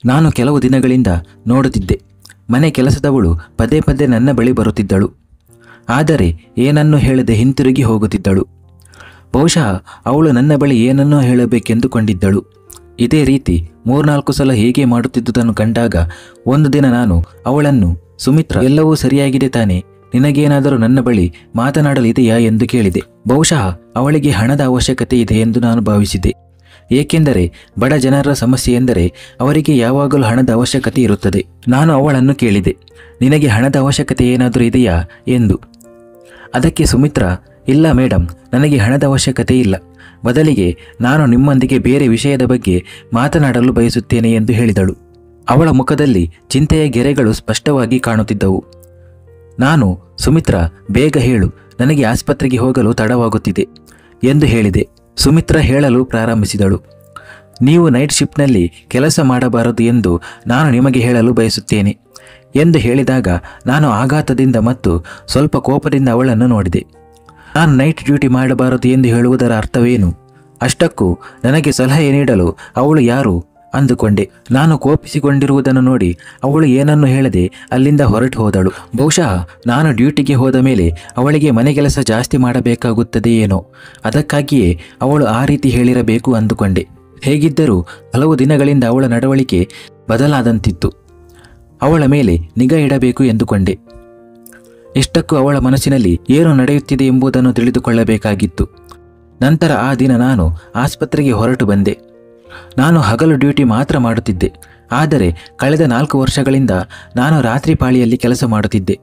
ನಾನು ಕೆಲವು ದಿನಗಳಿಂದ ನೋಡುತ್ತಿದ್ದೆ. ಮನೆ ಕೆಲಸದವಳು ಪದೇ ಪದೇ ನನ್ನ ಬಳಿ ಬರುತ್ತಿದ್ದಳು. ಆದರೆ ಏನನ್ನೂ ಹೇಳದೆ ಹಿಂತಿರುಗಿ ಹೋಗುತ್ತಿದ್ದಳು. ಬಹುಶಃ ಅವಳು ನನ್ನ ಬಳಿ ಏನನ್ನೋ ಹೇಳಬೇಕೆಂದುಕೊಂಡಿದ್ದಳು. ಇದೇ ರೀತಿ 3-4 ಸಲ ಹೀಗೆ ಮಾಡುತ್ತಿದ್ದುದನ್ನು ಕಂಡಾಗ ಒಂದು ದಿನ ನಾನು ಅವಳನ್ನು, ಸುಮಿತ್ರಾ, ಎಲ್ಲವೂ ಸರಿಯಾಗಿದೆ ತಾನೇ, ನಿನಗೇನಾದರೂ ನನ್ನ ಬಳಿ ಮಾತನಾಡಲಿದೆಯಾ ಎಂದು ಕೇಳಿದೆ. ಬಹುಶಃ ಅವಳಿಗೆ ಹಣದ ಅವಶ್ಯಕತೆ ಇದೆ ಎಂದು ನಾನು ಭಾವಿಸಿದೆ. ಏಕೆಂದರೆ ಬಡ ಜನರ ಸಮಸ್ಯೆ ಎಂದರೆ ಅವರಿಗೆ ಯಾವಾಗಲೂ ಹಣದ ಅವಶ್ಯಕತೆ ಇರುತ್ತದೆ. ನಾನು ಅವಳನ್ನು ಕೇಳಿದೆ, ನಿನಗೆ ಹಣದ ಅವಶ್ಯಕತೆ ಏನಾದರೂ ಇದೆಯಾ ಎಂದು. ಅದಕ್ಕೆ ಸುಮಿತ್ರಾ, ಇಲ್ಲ ಮೇಡಮ್, ನನಗೆ ಹಣದ ಅವಶ್ಯಕತೆ ಇಲ್ಲ. ಬದಲಿಗೆ ನಾನು ನಿಮ್ಮೊಂದಿಗೆ ಬೇರೆ ವಿಷಯದ ಬಗ್ಗೆ ಮಾತನಾಡಲು ಬಯಸುತ್ತೇನೆ ಎಂದು ಹೇಳಿದಳು. ಅವಳ ಮುಖದಲ್ಲಿ ಚಿಂತೆಯ ಗೆರೆಗಳು ಸ್ಪಷ್ಟವಾಗಿ ಕಾಣುತ್ತಿದ್ದವು. ನಾನು, ಸುಮಿತ್ರಾ, ಬೇಗ ಹೇಳು, ನನಗೆ ಆಸ್ಪತ್ರೆಗೆ ಹೋಗಲು ತಡವಾಗುತ್ತಿದೆ ಎಂದು ಹೇಳಿದೆ. ಸುಮಿತ್ರಾ ಹೇಳಲು ಪ್ರಾರಂಭಿಸಿದಳು. ನೀವು ನೈಟ್ ಶಿಫ್ಟ್ನಲ್ಲಿ ಕೆಲಸ ಮಾಡಬಾರದು ಎಂದು ನಾನು ನಿಮಗೆ ಹೇಳಲು ಬಯಸುತ್ತೇನೆ ಎಂದು ಹೇಳಿದಾಗ ನಾನು ಆಘಾತದಿಂದ ಮತ್ತು ಸ್ವಲ್ಪ ಕೋಪದಿಂದ ಅವಳನ್ನು ನೋಡಿದೆ. ನಾನು ನೈಟ್ ಡ್ಯೂಟಿ ಮಾಡಬಾರದು ಎಂದು ಹೇಳುವುದರ ಅರ್ಥವೇನು? ಅಷ್ಟಕ್ಕೂ ನನಗೆ ಸಲಹೆ ನೀಡಲು ಅವಳು ಯಾರು ಅಂದುಕೊಂಡೆ. ನಾನು ಕೋಪಿಸಿಕೊಂಡಿರುವುದನ್ನು ನೋಡಿ ಅವಳು ಏನನ್ನು ಹೇಳದೆ ಅಲ್ಲಿಂದ ಹೊರಟು ಹೋದಳು. ಬಹುಶಃ ನಾನು ಡ್ಯೂಟಿಗೆ ಹೋದ ಮೇಲೆ ಅವಳಿಗೆ ಮನೆ ಕೆಲಸ ಜಾಸ್ತಿ ಮಾಡಬೇಕಾಗುತ್ತದೆ ಏನೋ, ಅದಕ್ಕಾಗಿಯೇ ಅವಳು ಆ ರೀತಿ ಹೇಳಿರಬೇಕು ಅಂದುಕೊಂಡೆ. ಹೇಗಿದ್ದರೂ ಹಲವು ದಿನಗಳಿಂದ ಅವಳ ನಡವಳಿಕೆ ಬದಲಾದಂತಿತ್ತು. ಅವಳ ಮೇಲೆ ನಿಗಾ ಇಡಬೇಕು ಎಂದುಕೊಂಡೆ. ಇಷ್ಟಕ್ಕೂ ಅವಳ ಮನಸ್ಸಿನಲ್ಲಿ ಏನು ನಡೆಯುತ್ತಿದೆ ಎಂಬುದನ್ನು ತಿಳಿದುಕೊಳ್ಳಬೇಕಾಗಿತ್ತು. ನಂತರ ಆ ದಿನ ನಾನು ಆಸ್ಪತ್ರೆಗೆ ಹೊರಟು ಬಂದೆ. ನಾನು ಹಗಲು ಡ್ಯೂಟಿ ಮಾತ್ರ ಮಾಡುತ್ತಿದ್ದೆ. ಆದರೆ ಕಳೆದ 4 ವರ್ಷಗಳಿಂದ ನಾನು ರಾತ್ರಿ ಪಾಳಿಯಲ್ಲಿ ಕೆಲಸ ಮಾಡುತ್ತಿದ್ದೆ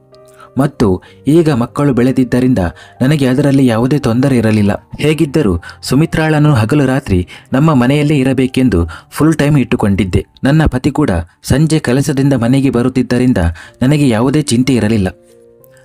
ಮತ್ತು ಈಗ ಮಕ್ಕಳು ಬೆಳೆದಿದ್ದರಿಂದ ನನಗೆ ಅದರಲ್ಲಿ ಯಾವುದೇ ತೊಂದರೆ ಇರಲಿಲ್ಲ. ಹೇಗಿದ್ದರೂ ಸುಮಿತ್ರಾಳನ್ನು ಹಗಲು ರಾತ್ರಿ ನಮ್ಮ ಮನೆಯಲ್ಲೇ ಇರಬೇಕೆಂದು ಫುಲ್ ಟೈಮ್ ಇಟ್ಟುಕೊಂಡಿದ್ದೆ. ನನ್ನ ಪತಿ ಕೂಡ ಸಂಜೆ ಕೆಲಸದಿಂದ ಮನೆಗೆ ಬರುತ್ತಿದ್ದರಿಂದ ನನಗೆ ಯಾವುದೇ ಚಿಂತೆ ಇರಲಿಲ್ಲ.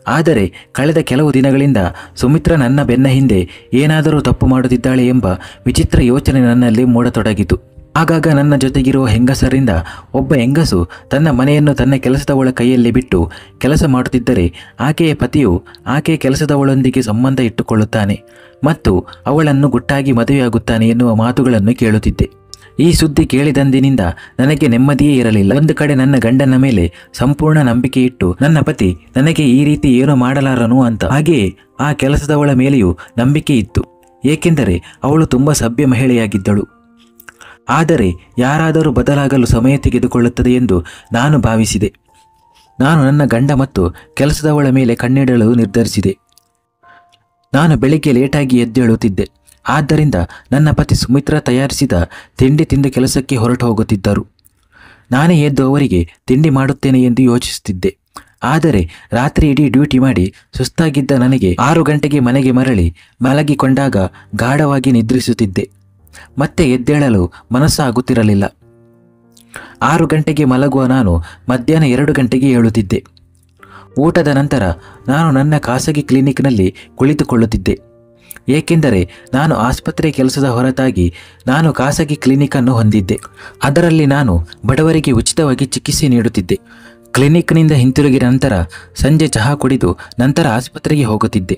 ಆದರೆ ಕಳೆದ ಕೆಲವು ದಿನಗಳಿಂದ ಸುಮಿತ್ರಾ ನನ್ನ ಬೆನ್ನ ಹಿಂದೆ ಏನಾದರೂ ತಪ್ಪು ಮಾಡುತ್ತಿದ್ದಾಳೆ ಎಂಬ ವಿಚಿತ್ರ ಯೋಚನೆ ನನ್ನಲ್ಲಿ ಮೂಡತೊಡಗಿತು. ಆಗಾಗ ನನ್ನ ಜೊತೆಗಿರುವ ಹೆಂಗಸರಿಂದ ಒಬ್ಬ ಹೆಂಗಸು ತನ್ನ ಮನೆಯನ್ನು ತನ್ನ ಕೆಲಸದವಳ ಕೈಯಲ್ಲಿ ಬಿಟ್ಟು ಕೆಲಸ ಮಾಡುತ್ತಿದ್ದರೆ ಆಕೆಯ ಪತಿಯು ಆಕೆಯ ಕೆಲಸದವಳೊಂದಿಗೆ ಸಂಬಂಧ ಇಟ್ಟುಕೊಳ್ಳುತ್ತಾನೆ ಮತ್ತು ಅವಳನ್ನು ಗುಟ್ಟಾಗಿ ಮದುವೆಯಾಗುತ್ತಾನೆ ಎನ್ನುವ ಮಾತುಗಳನ್ನು ಕೇಳುತ್ತಿದ್ದೆ. ಈ ಸುದ್ದಿ ಕೇಳಿದಂದಿನಿಂದ ನನಗೆ ನೆಮ್ಮದಿಯೇ ಇರಲಿಲ್ಲ. ಒಂದು ಕಡೆ ನನ್ನ ಗಂಡನ ಮೇಲೆ ಸಂಪೂರ್ಣ ನಂಬಿಕೆ ಇಟ್ಟು ನನ್ನ ಪತಿ ನನಗೆ ಈ ರೀತಿ ಏನು ಮಾಡಲಾರನು ಅಂತ, ಹಾಗೆಯೇ ಆ ಕೆಲಸದವಳ ಮೇಲೆಯೂ ನಂಬಿಕೆ ಇತ್ತು. ಏಕೆಂದರೆ ಅವಳು ತುಂಬ ಸಭ್ಯ ಮಹಿಳೆಯಾಗಿದ್ದಳು. ಆದರೆ ಯಾರಾದರೂ ಬದಲಾಗಲು ಸಮಯ ತೆಗೆದುಕೊಳ್ಳುತ್ತದೆ ಎಂದು ನಾನು ಭಾವಿಸಿದೆ. ನಾನು ನನ್ನ ಗಂಡ ಮತ್ತು ಕೆಲಸದವಳ ಮೇಲೆ ಕಣ್ಣಿಡಲು ನಿರ್ಧರಿಸಿದೆ. ನಾನು ಬೆಳಿಗ್ಗೆ ಲೇಟಾಗಿ ಎದ್ದೇಳುತ್ತಿದ್ದೆ. ಆದ್ದರಿಂದ ನನ್ನ ಪತಿ ಸುಮಿತ್ರಾ ತಯಾರಿಸಿದ ತಿಂಡಿ ತಿಂದು ಕೆಲಸಕ್ಕೆ ಹೊರಟು ಹೋಗುತ್ತಿದ್ದರು. ನಾನೇ ಎದ್ದು ಅವರಿಗೆ ತಿಂಡಿ ಮಾಡುತ್ತೇನೆ ಎಂದು ಯೋಚಿಸುತ್ತಿದ್ದೆ. ಆದರೆ ರಾತ್ರಿ ಇಡೀ ಡ್ಯೂಟಿ ಮಾಡಿ ಸುಸ್ತಾಗಿದ್ದ ನನಗೆ 6 ಗಂಟೆಗೆ ಮನೆಗೆ ಮರಳಿ ಮಲಗಿಕೊಂಡಾಗ ಗಾಢವಾಗಿ ನಿದ್ರಿಸುತ್ತಿದ್ದೆ. ಮತ್ತೆ ಎದ್ದೇಳಲು ಮನಸ್ಸಾಗುತ್ತಿರಲಿಲ್ಲ. 6 ಗಂಟೆಗೆ ಮಲಗುವ ನಾನು ಮಧ್ಯಾಹ್ನ 2 ಗಂಟೆಗೆ ಏಳುತ್ತಿದ್ದೆ. ಊಟದ ನಂತರ ನಾನು ನನ್ನ ಖಾಸಗಿ ಕ್ಲಿನಿಕ್ನಲ್ಲಿ ಕುಳಿತುಕೊಳ್ಳುತ್ತಿದ್ದೆ. ಏಕೆಂದರೆ ನಾನು ಆಸ್ಪತ್ರೆ ಕೆಲಸದ ಹೊರತಾಗಿ ನಾನು ಖಾಸಗಿ ಕ್ಲಿನಿಕನ್ನು ಹೊಂದಿದ್ದೆ. ಅದರಲ್ಲಿ ನಾನು ಬಡವರಿಗೆ ಉಚಿತವಾಗಿ ಚಿಕಿತ್ಸೆ ನೀಡುತ್ತಿದ್ದೆ. ಕ್ಲಿನಿಕ್ನಿಂದ ಹಿಂತಿರುಗಿದ ನಂತರ ಸಂಜೆ ಚಹಾ ಕುಡಿದು ನಂತರ ಆಸ್ಪತ್ರೆಗೆ ಹೋಗುತ್ತಿದ್ದೆ.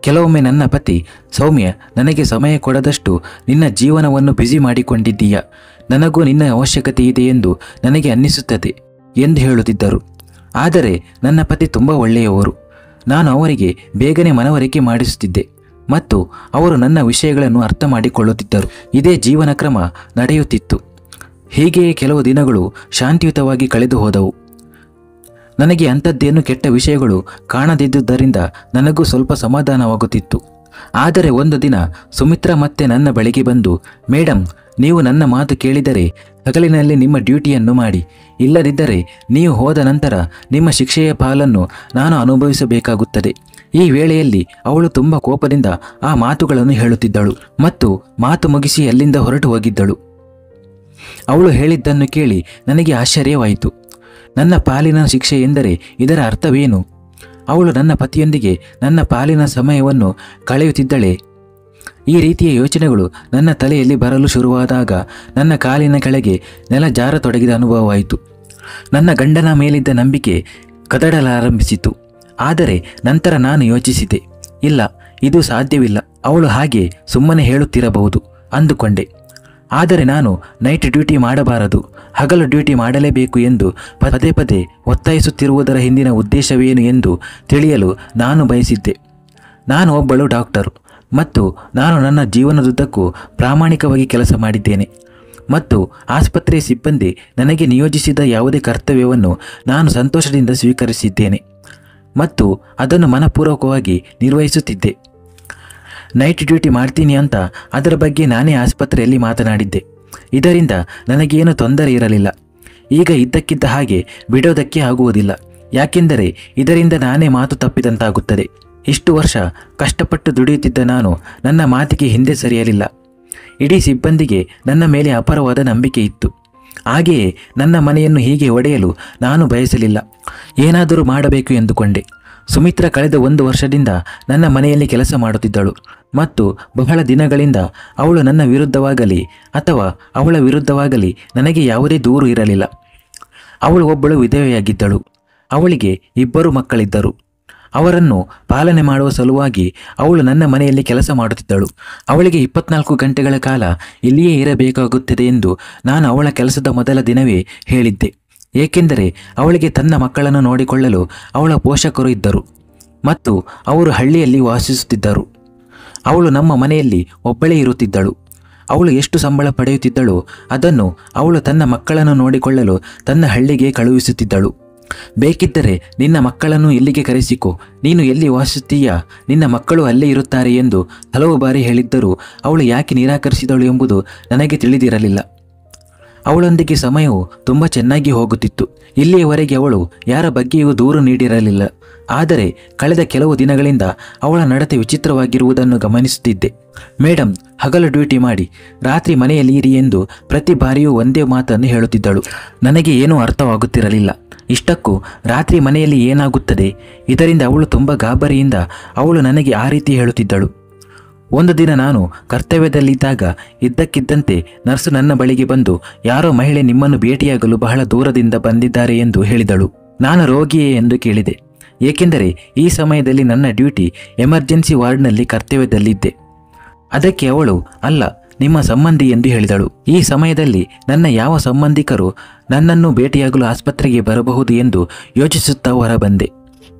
ಕೆಲವೊಮ್ಮೆ ನನ್ನ ಪತಿ, ಸೌಮ್ಯ, ನನಗೆ ಸಮಯ ಕೊಡದಷ್ಟು ನಿನ್ನ ಜೀವನವನ್ನು ಬ್ಯುಸಿ ಮಾಡಿಕೊಂಡಿದ್ದೀಯಾ, ನನಗೂ ನಿನ್ನ ಅವಶ್ಯಕತೆ ಇದೆ ಎಂದು ನನಗೆ ಅನ್ನಿಸುತ್ತದೆ ಎಂದು ಹೇಳುತ್ತಿದ್ದರು. ಆದರೆ ನನ್ನ ಪತಿ ತುಂಬ ಒಳ್ಳೆಯವರು. ನಾನು ಅವರಿಗೆ ಬೇಗನೆ ಮನವರಿಕೆ ಮಾಡಿಸುತ್ತಿದ್ದೆ ಮತ್ತು ಅವರು ನನ್ನ ವಿಷಯಗಳನ್ನು ಅರ್ಥ ಮಾಡಿಕೊಳ್ಳುತ್ತಿದ್ದರು. ಇದೇ ಜೀವನ ಕ್ರಮ ನಡೆಯುತ್ತಿತ್ತು. ಹೀಗೆಯೇ ಕೆಲವು ದಿನಗಳು ಶಾಂತಿಯುತವಾಗಿ ಕಳೆದು ಹೋದವು. ನನಗೆ ಅಂಥದ್ದೇನು ಕೆಟ್ಟ ವಿಷಯಗಳು ಕಾಣದಿದ್ದುದರಿಂದ ನನಗೂ ಸ್ವಲ್ಪ ಸಮಾಧಾನವಾಗುತ್ತಿತ್ತು. ಆದರೆ ಒಂದು ದಿನ ಸುಮಿತ್ರಾ ಮತ್ತೆ ನನ್ನ ಬಳಿಗೆ ಬಂದು, ಮೇಡಮ್, ನೀವು ನನ್ನ ಮಾತು ಕೇಳಿದರೆ ಹಗಲಿನಲ್ಲಿ ನಿಮ್ಮ ಡ್ಯೂಟಿಯನ್ನು ಮಾಡಿ, ಇಲ್ಲದಿದ್ದರೆ ನೀವು ಹೋದ ನಂತರ ನಿಮ್ಮ ಶಿಕ್ಷೆಯ ಪಾಲನ್ನು ನಾನು ಅನುಭವಿಸಬೇಕಾಗುತ್ತದೆ. ಈ ವೇಳೆಯಲ್ಲಿ ಅವಳು ತುಂಬ ಕೋಪದಿಂದ ಆ ಮಾತುಗಳನ್ನು ಹೇಳುತ್ತಿದ್ದಳು ಮತ್ತು ಮಾತು ಮುಗಿಸಿ ಅಲ್ಲಿಂದ ಹೊರಟು ಹೋಗಿದ್ದಳು. ಅವಳು ಹೇಳಿದ್ದನ್ನು ಕೇಳಿ ನನಗೆ ಆಶ್ಚರ್ಯವಾಯಿತು. ನನ್ನ ಪಾಲಿನ ಶಿಕ್ಷೆ ಎಂದರೆ ಇದರ ಅರ್ಥವೇನು? ಅವಳು ನನ್ನ ಪತಿಯೊಂದಿಗೆ ನನ್ನ ಪಾಲಿನ ಸಮಯವನ್ನು ಕಳೆಯುತ್ತಿದ್ದಳೆ. ಈ ರೀತಿಯ ಯೋಚನೆಗಳು ನನ್ನ ತಲೆಯಲ್ಲಿ ಬರಲು ಶುರುವಾದಾಗ ನನ್ನ ಕಾಲಿನ ಕೆಳಗೆ ನೆಲ ಜಾರತೊಡಗಿದ ಅನುಭವವಾಯಿತು. ನನ್ನ ಗಂಡನ ಮೇಲಿದ್ದ ನಂಬಿಕೆ ಕದಡಲಾರಂಭಿಸಿತು. ಆದರೆ ನಂತರ ನಾನು ಯೋಚಿಸಿದೆ, ಇಲ್ಲ, ಇದು ಸಾಧ್ಯವಿಲ್ಲ, ಅವಳು ಹಾಗೆ ಸುಮ್ಮನೆ ಹೇಳುತ್ತಿರಬಹುದು ಅಂದುಕೊಂಡೆ. ಆದರೆ ನಾನು ನೈಟ್ ಡ್ಯೂಟಿ ಮಾಡಬಾರದು, ಹಗಲು ಡ್ಯೂಟಿ ಮಾಡಲೇಬೇಕು ಎಂದು ಪದೇ ಪದೇ ಒತ್ತಾಯಿಸುತ್ತಿರುವುದರ ಹಿಂದಿನ ಉದ್ದೇಶವೇನು ಎಂದು ತಿಳಿಯಲು ನಾನು ಬಯಸಿದ್ದೆ. ನಾನು ಒಬ್ಬಳು ಡಾಕ್ಟರು ಮತ್ತು ನಾನು ನನ್ನ ಜೀವನದುದ್ದಕ್ಕೂ ಪ್ರಾಮಾಣಿಕವಾಗಿ ಕೆಲಸ ಮಾಡಿದ್ದೇನೆ ಮತ್ತು ಆಸ್ಪತ್ರೆಯ ಸಿಬ್ಬಂದಿ ನನಗೆ ನಿಯೋಜಿಸಿದ ಯಾವುದೇ ಕರ್ತವ್ಯವನ್ನು ನಾನು ಸಂತೋಷದಿಂದ ಸ್ವೀಕರಿಸಿದ್ದೇನೆ ಮತ್ತು ಅದನ್ನು ಮನಪೂರ್ವಕವಾಗಿ ನಿರ್ವಹಿಸುತ್ತಿದ್ದೆ. ನೈಟ್ ಡ್ಯೂಟಿ ಮಾಡ್ತೀನಿ ಅಂತ ಅದರ ಬಗ್ಗೆ ನಾನೇ ಆಸ್ಪತ್ರೆಯಲ್ಲಿ ಮಾತನಾಡಿದ್ದೆ. ಇದರಿಂದ ನನಗೇನು ತೊಂದರೆ ಇರಲಿಲ್ಲ. ಈಗ ಇದ್ದಕ್ಕಿದ್ದ ಹಾಗೆ ಬಿಡೋದಕ್ಕೆ ಆಗುವುದಿಲ್ಲ, ಯಾಕೆಂದರೆ ಇದರಿಂದ ನಾನೇ ಮಾತು ತಪ್ಪಿದಂತಾಗುತ್ತದೆ. ಇಷ್ಟು ವರ್ಷ ಕಷ್ಟಪಟ್ಟು ದುಡಿಯುತ್ತಿದ್ದ ನಾನು ನನ್ನ ಮಾತಿಗೆ ಹಿಂದೆ ಸರಿಯಲಿಲ್ಲ. ಇಡೀ ಸಿಬ್ಬಂದಿಗೆ ನನ್ನ ಮೇಲೆ ಅಪಾರವಾದ ನಂಬಿಕೆ ಇತ್ತು. ಹಾಗೆಯೇ ನನ್ನ ಮನೆಯನ್ನು ಹೀಗೆ ಒಡೆಯಲು ನಾನು ಬಯಸಲಿಲ್ಲ. ಏನಾದರೂ ಮಾಡಬೇಕು ಎಂದುಕೊಂಡೆ. ಸುಮಿತ್ರಾ ಕಳೆದ 1 ವರ್ಷದಿಂದ ನನ್ನ ಮನೆಯಲ್ಲಿ ಕೆಲಸ ಮಾಡುತ್ತಿದ್ದಳು ಮತ್ತು ಬಹಳ ದಿನಗಳಿಂದ ಅವಳು ನನ್ನ ವಿರುದ್ಧವಾಗಲಿ ಅಥವಾ ಅವಳ ವಿರುದ್ಧವಾಗಲಿ ನನಗೆ ಯಾವುದೇ ದೂರು ಇರಲಿಲ್ಲ. ಅವಳು ಒಬ್ಬಳು ವಿಧವೆಯಾಗಿದ್ದಳು. ಅವಳಿಗೆ 2 ಮಕ್ಕಳಿದ್ದರು. ಅವರನ್ನು ಪಾಲನೆ ಮಾಡುವ ಸಲುವಾಗಿ ಅವಳು ನನ್ನ ಮನೆಯಲ್ಲಿ ಕೆಲಸ ಮಾಡುತ್ತಿದ್ದಳು. ಅವಳಿಗೆ 24 ಗಂಟೆಗಳ ಕಾಲ ಇಲ್ಲಿಯೇ ಇರಬೇಕಾಗುತ್ತದೆ ಎಂದು ನಾನು ಅವಳ ಕೆಲಸದ ಮೊದಲ ದಿನವೇ ಹೇಳಿದ್ದೆ. ಏಕೆಂದರೆ ಅವಳಿಗೆ ತನ್ನ ಮಕ್ಕಳನ್ನು ನೋಡಿಕೊಳ್ಳಲು ಅವಳ ಪೋಷಕರು ಇದ್ದರು ಮತ್ತು ಅವರು ಹಳ್ಳಿಯಲ್ಲಿ ವಾಸಿಸುತ್ತಿದ್ದರು. ಅವಳು ನಮ್ಮ ಮನೆಯಲ್ಲಿ ಒಬ್ಬಳೇ ಇರುತ್ತಿದ್ದಳು. ಅವಳು ಎಷ್ಟು ಸಂಬಳ ಪಡೆಯುತ್ತಿದ್ದಳೋ ಅದನ್ನು ಅವಳು ತನ್ನ ಮಕ್ಕಳನ್ನು ನೋಡಿಕೊಳ್ಳಲು ತನ್ನ ಹಳ್ಳಿಗೆ ಕಳುಹಿಸುತ್ತಿದ್ದಳು. ಬೇಕಿದ್ದರೆ ನಿನ್ನ ಮಕ್ಕಳನ್ನು ಇಲ್ಲಿಗೆ ಕರೆಸಿಕೊ, ನೀನು ಎಲ್ಲಿ ವಾಸಿಸುತ್ತೀಯಾ, ನಿನ್ನ ಮಕ್ಕಳು ಅಲ್ಲೇ ಇರುತ್ತಾರೆ ಎಂದು ಹಲವು ಬಾರಿ ಹೇಳಿದ್ದರೂ ಅವಳು ಯಾಕೆ ನಿರಾಕರಿಸಿದಳು ಎಂಬುದು ನನಗೆ ತಿಳಿದಿರಲಿಲ್ಲ. ಅವಳೊಂದಿಗೆ ಸಮಯವು ತುಂಬ ಚೆನ್ನಾಗಿ ಹೋಗುತ್ತಿತ್ತು. ಇಲ್ಲಿಯವರೆಗೆ ಅವಳು ಯಾರ ಬಗ್ಗೆಯೂ ದೂರು ನೀಡಿರಲಿಲ್ಲ. ಆದರೆ ಕಳೆದ ಕೆಲವು ದಿನಗಳಿಂದ ಅವಳ ನಡತೆ ವಿಚಿತ್ರವಾಗಿರುವುದನ್ನು ಗಮನಿಸುತ್ತಿದ್ದೆ. ಮೇಡಮ್, ಹಗಲು ಡ್ಯೂಟಿ ಮಾಡಿ ರಾತ್ರಿ ಮನೆಯಲ್ಲಿ ಇರಿ ಎಂದು ಪ್ರತಿ ಬಾರಿಯೂ ಒಂದೇ ಮಾತನ್ನು ಹೇಳುತ್ತಿದ್ದಳು. ನನಗೆ ಏನೂ ಅರ್ಥವಾಗುತ್ತಿರಲಿಲ್ಲ. ಇಷ್ಟಕ್ಕೂ ರಾತ್ರಿ ಮನೆಯಲ್ಲಿ ಏನಾಗುತ್ತದೆ, ಇದರಿಂದ ಅವಳು ತುಂಬ ಗಾಬರಿಯಿಂದ ಅವಳು ನನಗೆ ಆ ರೀತಿ ಹೇಳುತ್ತಿದ್ದಳು. ಒಂದು ದಿನ ನಾನು ಕರ್ತವ್ಯದಲ್ಲಿದ್ದಾಗ ಇದ್ದಕ್ಕಿದ್ದಂತೆ ನರ್ಸು ನನ್ನ ಬಳಿಗೆ ಬಂದು, ಯಾರೋ ಮಹಿಳೆ ನಿಮ್ಮನ್ನು ಭೇಟಿಯಾಗಲು ಬಹಳ ದೂರದಿಂದ ಬಂದಿದ್ದಾರೆ ಎಂದು ಹೇಳಿದಳು. ನಾನು ರೋಗಿಯೇ ಎಂದು ಕೇಳಿದೆ, ಏಕೆಂದರೆ ಈ ಸಮಯದಲ್ಲಿ ನನ್ನ ಡ್ಯೂಟಿ ಎಮರ್ಜೆನ್ಸಿ ವಾರ್ಡ್ನಲ್ಲಿ ಕರ್ತವ್ಯದಲ್ಲಿದ್ದೆ. ಅದಕ್ಕೆ ಅವಳು, ಅಲ್ಲ, ನಿಮ್ಮ ಸಂಬಂಧಿ ಎಂದು ಹೇಳಿದಳು. ಈ ಸಮಯದಲ್ಲಿ ನನ್ನ ಯಾವ ಸಂಬಂಧಿಕರು ನನ್ನನ್ನು ಭೇಟಿಯಾಗಲು ಆಸ್ಪತ್ರೆಗೆ ಬರಬಹುದು ಎಂದು ಯೋಚಿಸುತ್ತಾ ಹೊರಬಂದೆ.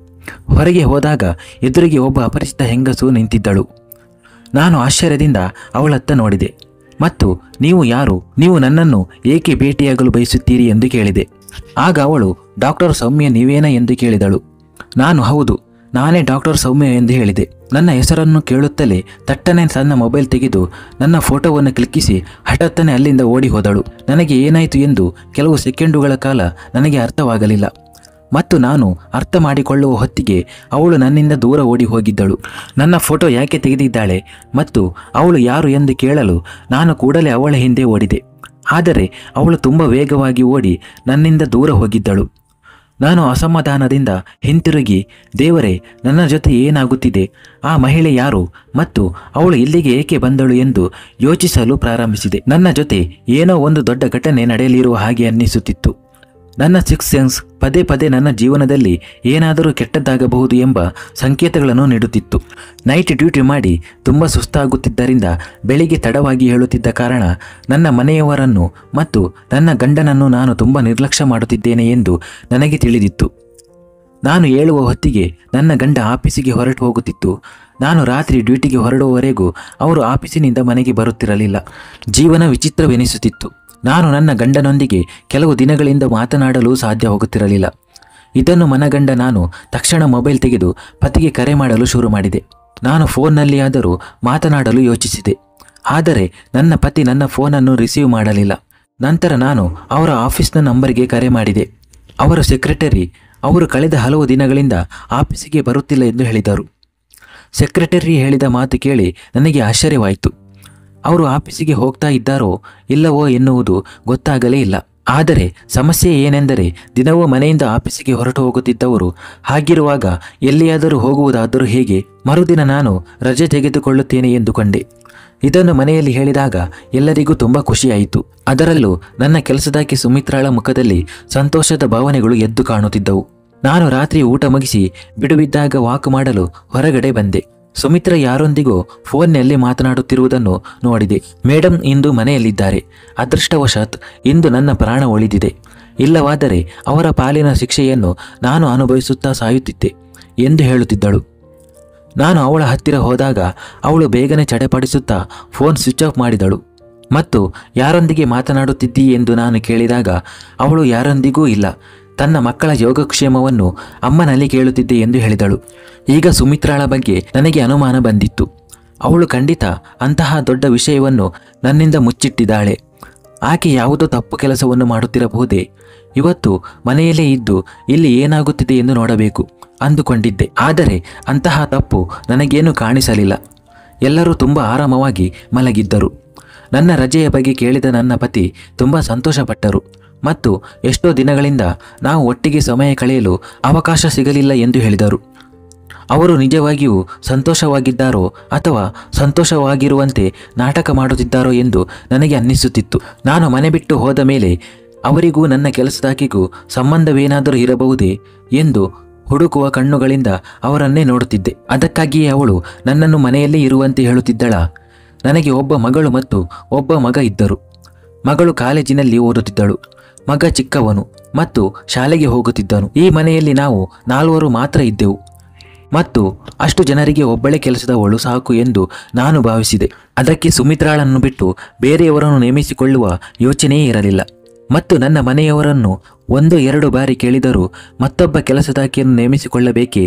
ಹೊರಗೆ ಹೋದಾಗ ಎದುರಿಗೆ ಒಬ್ಬ ಅಪರಿಚಿತ ಹೆಂಗಸು ನಿಂತಿದ್ದಳು. ನಾನು ಆಶ್ಚರ್ಯದಿಂದ ಅವಳತ್ತ ನೋಡಿದೆ ಮತ್ತು ನೀವು ಯಾರು, ನೀವು ನನ್ನನ್ನು ಏಕೆ ಭೇಟಿಯಾಗಲು ಬಯಸುತ್ತೀರಿ ಎಂದು ಕೇಳಿದೆ. ಆಗ ಅವಳು, ಡಾಕ್ಟರ್ ಸೌಮ್ಯ ನೀವೇನಾ ಎಂದು ಕೇಳಿದಳು. ನಾನು ಹೌದು, ನಾನೇ ಡಾಕ್ಟರ್ ಸೌಮ್ಯ ಎಂದು ಹೇಳಿದೆ. ನನ್ನ ಹೆಸರನ್ನು ಕೇಳುತ್ತಲೇ ತಟ್ಟನೆ ತನ್ನ ಮೊಬೈಲ್ ತೆಗೆದು ನನ್ನ ಫೋಟೋವನ್ನು ಕ್ಲಿಕ್ಕಿಸಿ ಹಠಾತ್ತನೆ ಅಲ್ಲಿಂದ ಓಡಿ ಹೋದಳು. ನನಗೆ ಏನಾಯಿತು ಎಂದು ಕೆಲವು ಸೆಕೆಂಡುಗಳ ಕಾಲ ನನಗೆ ಅರ್ಥವಾಗಲಿಲ್ಲ ಮತ್ತು ನಾನು ಅರ್ಥ ಮಾಡಿಕೊಳ್ಳುವ ಹೊತ್ತಿಗೆ ಅವಳು ನನ್ನಿಂದ ದೂರ ಓಡಿ ಹೋಗಿದ್ದಳು. ನನ್ನ ಫೋಟೋ ಯಾಕೆ ತೆಗೆದಿದ್ದಾಳೆ ಮತ್ತು ಅವಳು ಯಾರು ಎಂದು ಕೇಳಲು ನಾನು ಕೂಡಲೇ ಅವಳ ಹಿಂದೆ ಓಡಿದೆ. ಆದರೆ ಅವಳು ತುಂಬ ವೇಗವಾಗಿ ಓಡಿ ನನ್ನಿಂದ ದೂರ ಹೋಗಿದ್ದಳು. ನಾನು ಅಸಮಾಧಾನದಿಂದ ಹಿಂತಿರುಗಿ, ದೇವರೇ, ನನ್ನ ಜೊತೆ ಏನಾಗುತ್ತಿದೆ, ಆ ಮಹಿಳೆ ಯಾರು ಮತ್ತು ಅವಳು ಇಲ್ಲಿಗೆ ಏಕೆ ಬಂದಳು ಎಂದು ಯೋಚಿಸಲು ಪ್ರಾರಂಭಿಸಿದೆ. ನನ್ನ ಜೊತೆ ಏನೋ ಒಂದು ದೊಡ್ಡ ಘಟನೆ ನಡೆಯಲಿರುವ ಹಾಗೆ ಅನ್ನಿಸುತ್ತಿತ್ತು. ನನ್ನ ಸಿಕ್ಸ್ ಸೆನ್ಸ್ ಪದೇ ಪದೇ ನನ್ನ ಜೀವನದಲ್ಲಿ ಏನಾದರೂ ಕೆಟ್ಟದ್ದಾಗಬಹುದು ಎಂಬ ಸಂಕೇತಗಳನ್ನು ನೀಡುತ್ತಿತ್ತು. ನೈಟ್ ಡ್ಯೂಟಿ ಮಾಡಿ ತುಂಬ ಸುಸ್ತಾಗುತ್ತಿದ್ದರಿಂದ ಬೆಳಿಗ್ಗೆ ತಡವಾಗಿ ಹೇಳುತ್ತಿದ್ದ ಕಾರಣ ನನ್ನ ಮನೆಯವರನ್ನು ಮತ್ತು ನನ್ನ ಗಂಡನನ್ನು ನಾನು ತುಂಬ ನಿರ್ಲಕ್ಷ್ಯ ಮಾಡುತ್ತಿದ್ದೇನೆ ಎಂದು ನನಗೆ ತಿಳಿದಿತ್ತು. ನಾನು ಹೇಳುವ ಹೊತ್ತಿಗೆ ನನ್ನ ಗಂಡ ಆಫೀಸಿಗೆ ಹೊರಟು ಹೋಗುತ್ತಿತ್ತು. ನಾನು ರಾತ್ರಿ ಡ್ಯೂಟಿಗೆ ಹೊರಡುವವರೆಗೂ ಅವರು ಆಫೀಸಿನಿಂದ ಮನೆಗೆ ಬರುತ್ತಿರಲಿಲ್ಲ. ಜೀವನ ವಿಚಿತ್ರವೆನಿಸುತ್ತಿತ್ತು. ನಾನು ನನ್ನ ಗಂಡನೊಂದಿಗೆ ಕೆಲವು ದಿನಗಳಿಂದ ಮಾತನಾಡಲು ಸಾಧ್ಯವಾಗುತ್ತಿರಲಿಲ್ಲ. ಇದನ್ನು ಮನಗಂಡ ನಾನು ತಕ್ಷಣ ಮೊಬೈಲ್ ತೆಗೆದು ಪತಿಗೆ ಕರೆ ಮಾಡಲು ಶುರು ಮಾಡಿದೆ. ನಾನು ಫೋನ್ನಲ್ಲಿಯಾದರೂ ಮಾತನಾಡಲು ಯೋಚಿಸಿದೆ, ಆದರೆ ನನ್ನ ಪತಿ ನನ್ನ ಫೋನನ್ನು ರಿಸೀವ್ ಮಾಡಲಿಲ್ಲ. ನಂತರ ನಾನು ಅವರ ಆಫೀಸ್ನ ನಂಬರ್ಗೆ ಕರೆ ಮಾಡಿದೆ. ಅವರ ಸೆಕ್ರೆಟರಿ ಅವರು ಕಳೆದ ಹಲವು ದಿನಗಳಿಂದ ಆಫೀಸಿಗೆ ಬರುತ್ತಿಲ್ಲ ಎಂದು ಹೇಳಿದರು. ಸೆಕ್ರೆಟರಿ ಹೇಳಿದ ಮಾತು ಕೇಳಿ ನನಗೆ ಆಶ್ಚರ್ಯವಾಯಿತು. ಅವರು ಆಫೀಸಿಗೆ ಹೋಗ್ತಾ ಇದ್ದಾರೋ ಇಲ್ಲವೋ ಎನ್ನುವುದು ಗೊತ್ತಾಗಲೇ ಇಲ್ಲ. ಆದರೆ ಸಮಸ್ಯೆ ಏನೆಂದರೆ ದಿನವೂ ಮನೆಯಿಂದ ಆಫೀಸಿಗೆ ಹೊರಟು ಹೋಗುತ್ತಿದ್ದವರು ಹಾಗಿರುವಾಗ ಎಲ್ಲಿಯಾದರೂ ಹೋಗುವುದಾದರೂ ಹೇಗೆ? ಮರುದಿನ ನಾನು ರಜೆ ತೆಗೆದುಕೊಳ್ಳುತ್ತೇನೆ ಎಂದುಕೊಂಡೆ. ಇದನ್ನು ಮನೆಯಲ್ಲಿ ಹೇಳಿದಾಗ ಎಲ್ಲರಿಗೂ ತುಂಬ ಖುಷಿಯಾಯಿತು. ಅದರಲ್ಲೂ ನನ್ನ ಕೆಲಸದಾಕೆ ಸುಮಿತ್ರಾಳ ಮುಖದಲ್ಲಿ ಸಂತೋಷದ ಭಾವನೆಗಳು ಎದ್ದು ಕಾಣುತ್ತಿದ್ದವು. ನಾನು ರಾತ್ರಿ ಊಟ ಮುಗಿಸಿ ಬಿಡುವಿದ್ದಾಗ ವಾಕ್ ಮಾಡಲು ಹೊರಗಡೆ ಬಂದೆ. ಸುಮಿತ್ರಾ ಯಾರೊಂದಿಗೋ ಫೋನ್ನಲ್ಲಿ ಮಾತನಾಡುತ್ತಿರುವುದನ್ನು ನೋಡಿದೆ. ಮೇಡಮ್ ಇಂದು ಮನೆಯಲ್ಲಿದ್ದಾರೆ. ಅದೃಷ್ಟವಶಾತ್ ಇಂದು ನನ್ನ ಪ್ರಾಣ ಉಳಿದಿದೆ. ಇಲ್ಲವಾದರೆ ಅವರ ಪಾಲಿನ ಶಿಕ್ಷೆಯನ್ನು ನಾನು ಅನುಭವಿಸುತ್ತಾ ಸಾಯುತ್ತಿದ್ದೆ ಎಂದು ಹೇಳುತ್ತಿದ್ದಳು. ನಾನು ಅವಳ ಹತ್ತಿರ ಹೋದಾಗ ಅವಳು ಬೇಗನೆ ಚಡಪಡಿಸುತ್ತಾ ಫೋನ್ ಸ್ವಿಚ್ ಆಫ್ ಮಾಡಿದಳು. ಮತ್ತು ಯಾರೊಂದಿಗೆ ಮಾತನಾಡುತ್ತಿದ್ದೀ ಎಂದು ನಾನು ಕೇಳಿದಾಗ ಅವಳು ಯಾರೊಂದಿಗೂ ಇಲ್ಲ, ತನ್ನ ಮಕ್ಕಳ ಯೋಗಕ್ಷೇಮವನ್ನು ಅಮ್ಮನಲ್ಲಿ ಕೇಳುತ್ತಿದ್ದೆ ಎಂದು ಹೇಳಿದಳು. ಈಗ ಸುಮಿತ್ರಾಳ ಬಗ್ಗೆ ನನಗೆ ಅನುಮಾನ ಬಂದಿತ್ತು. ಅವಳು ಖಂಡಿತ ಅಂತಹ ದೊಡ್ಡ ವಿಷಯವನ್ನು ನನ್ನಿಂದ ಮುಚ್ಚಿಟ್ಟಿದ್ದಾಳೆ. ಆಕೆ ಯಾವುದೋ ತಪ್ಪು ಕೆಲಸವನ್ನು ಮಾಡುತ್ತಿರಬಹುದೇ? ಇವತ್ತು ಮನೆಯಲ್ಲೇ ಇದ್ದು ಇಲ್ಲಿ ಏನಾಗುತ್ತಿದೆ ಎಂದು ನೋಡಬೇಕು ಅಂದುಕೊಂಡಿದ್ದೆ. ಆದರೆ ಅಂತಹ ತಪ್ಪು ನನಗೇನು ಕಾಣಿಸಲಿಲ್ಲ. ಎಲ್ಲರೂ ತುಂಬ ಆರಾಮವಾಗಿ ಮಲಗಿದ್ದರು. ನನ್ನ ರಜೆಯ ಬಗ್ಗೆ ಕೇಳಿದ ನನ್ನ ಪತಿ ತುಂಬ ಸಂತೋಷಪಟ್ಟರು ಮತ್ತು ಎಷ್ಟೋ ದಿನಗಳಿಂದ ನಾವು ಒಟ್ಟಿಗೆ ಸಮಯ ಕಳೆಯಲು ಅವಕಾಶ ಸಿಗಲಿಲ್ಲ ಎಂದು ಹೇಳಿದರು. ಅವರು ನಿಜವಾಗಿಯೂ ಸಂತೋಷವಾಗಿದ್ದಾರೋ ಅಥವಾ ಸಂತೋಷವಾಗಿರುವಂತೆ ನಾಟಕ ಮಾಡುತ್ತಿದ್ದಾರೋ ಎಂದು ನನಗೆ ಅನ್ನಿಸುತ್ತಿತ್ತು. ನಾನು ಮನೆ ಬಿಟ್ಟು ಹೋದ ಮೇಲೆ ಅವರಿಗೂ ನನ್ನ ಕೆಲಸದಾಕೆಗೂ ಸಂಬಂಧವೇನಾದರೂ ಇರಬಹುದೇ ಎಂದು ಹುಡುಕುವ ಕಣ್ಣುಗಳಿಂದ ಅವರನ್ನೇ ನೋಡುತ್ತಿದ್ದೆ. ಅದಕ್ಕಾಗಿಯೇ ಅವಳು ನನ್ನನ್ನು ಮನೆಯಲ್ಲೇ ಇರುವಂತೆ ಹೇಳುತ್ತಿದ್ದಳ. ನನಗೆ ಒಬ್ಬ ಮಗಳು ಮತ್ತು ಒಬ್ಬ ಮಗ ಇದ್ದರು. ಮಗಳು ಕಾಲೇಜಿನಲ್ಲಿ ಓದುತ್ತಿದ್ದಳು. ಮಗ ಚಿಕ್ಕವನು ಮತ್ತು ಶಾಲೆಗೆ ಹೋಗುತ್ತಿದ್ದನು. ಈ ಮನೆಯಲ್ಲಿ ನಾವು 4 ಮಾತ್ರ ಇದ್ದೆವು ಮತ್ತು ಅಷ್ಟು ಜನರಿಗೆ ಒಬ್ಬಳೇ ಕೆಲಸದವಳು ಸಾಕು ಎಂದು ನಾನು ಭಾವಿಸಿದೆ. ಅದಕ್ಕೆ ಸುಮಿತ್ರಾಳನ್ನು ಬಿಟ್ಟು ಬೇರೆಯವರನ್ನು ನೇಮಿಸಿಕೊಳ್ಳುವ ಯೋಚನೆಯೇ ಇರಲಿಲ್ಲ. ಮತ್ತು ನನ್ನ ಮನೆಯವರನ್ನು 1-2 ಬಾರಿ ಕೇಳಿದರೂ ಮತ್ತೊಬ್ಬ ಕೆಲಸದಾಕೆಯನ್ನು ನೇಮಿಸಿಕೊಳ್ಳಬೇಕೇ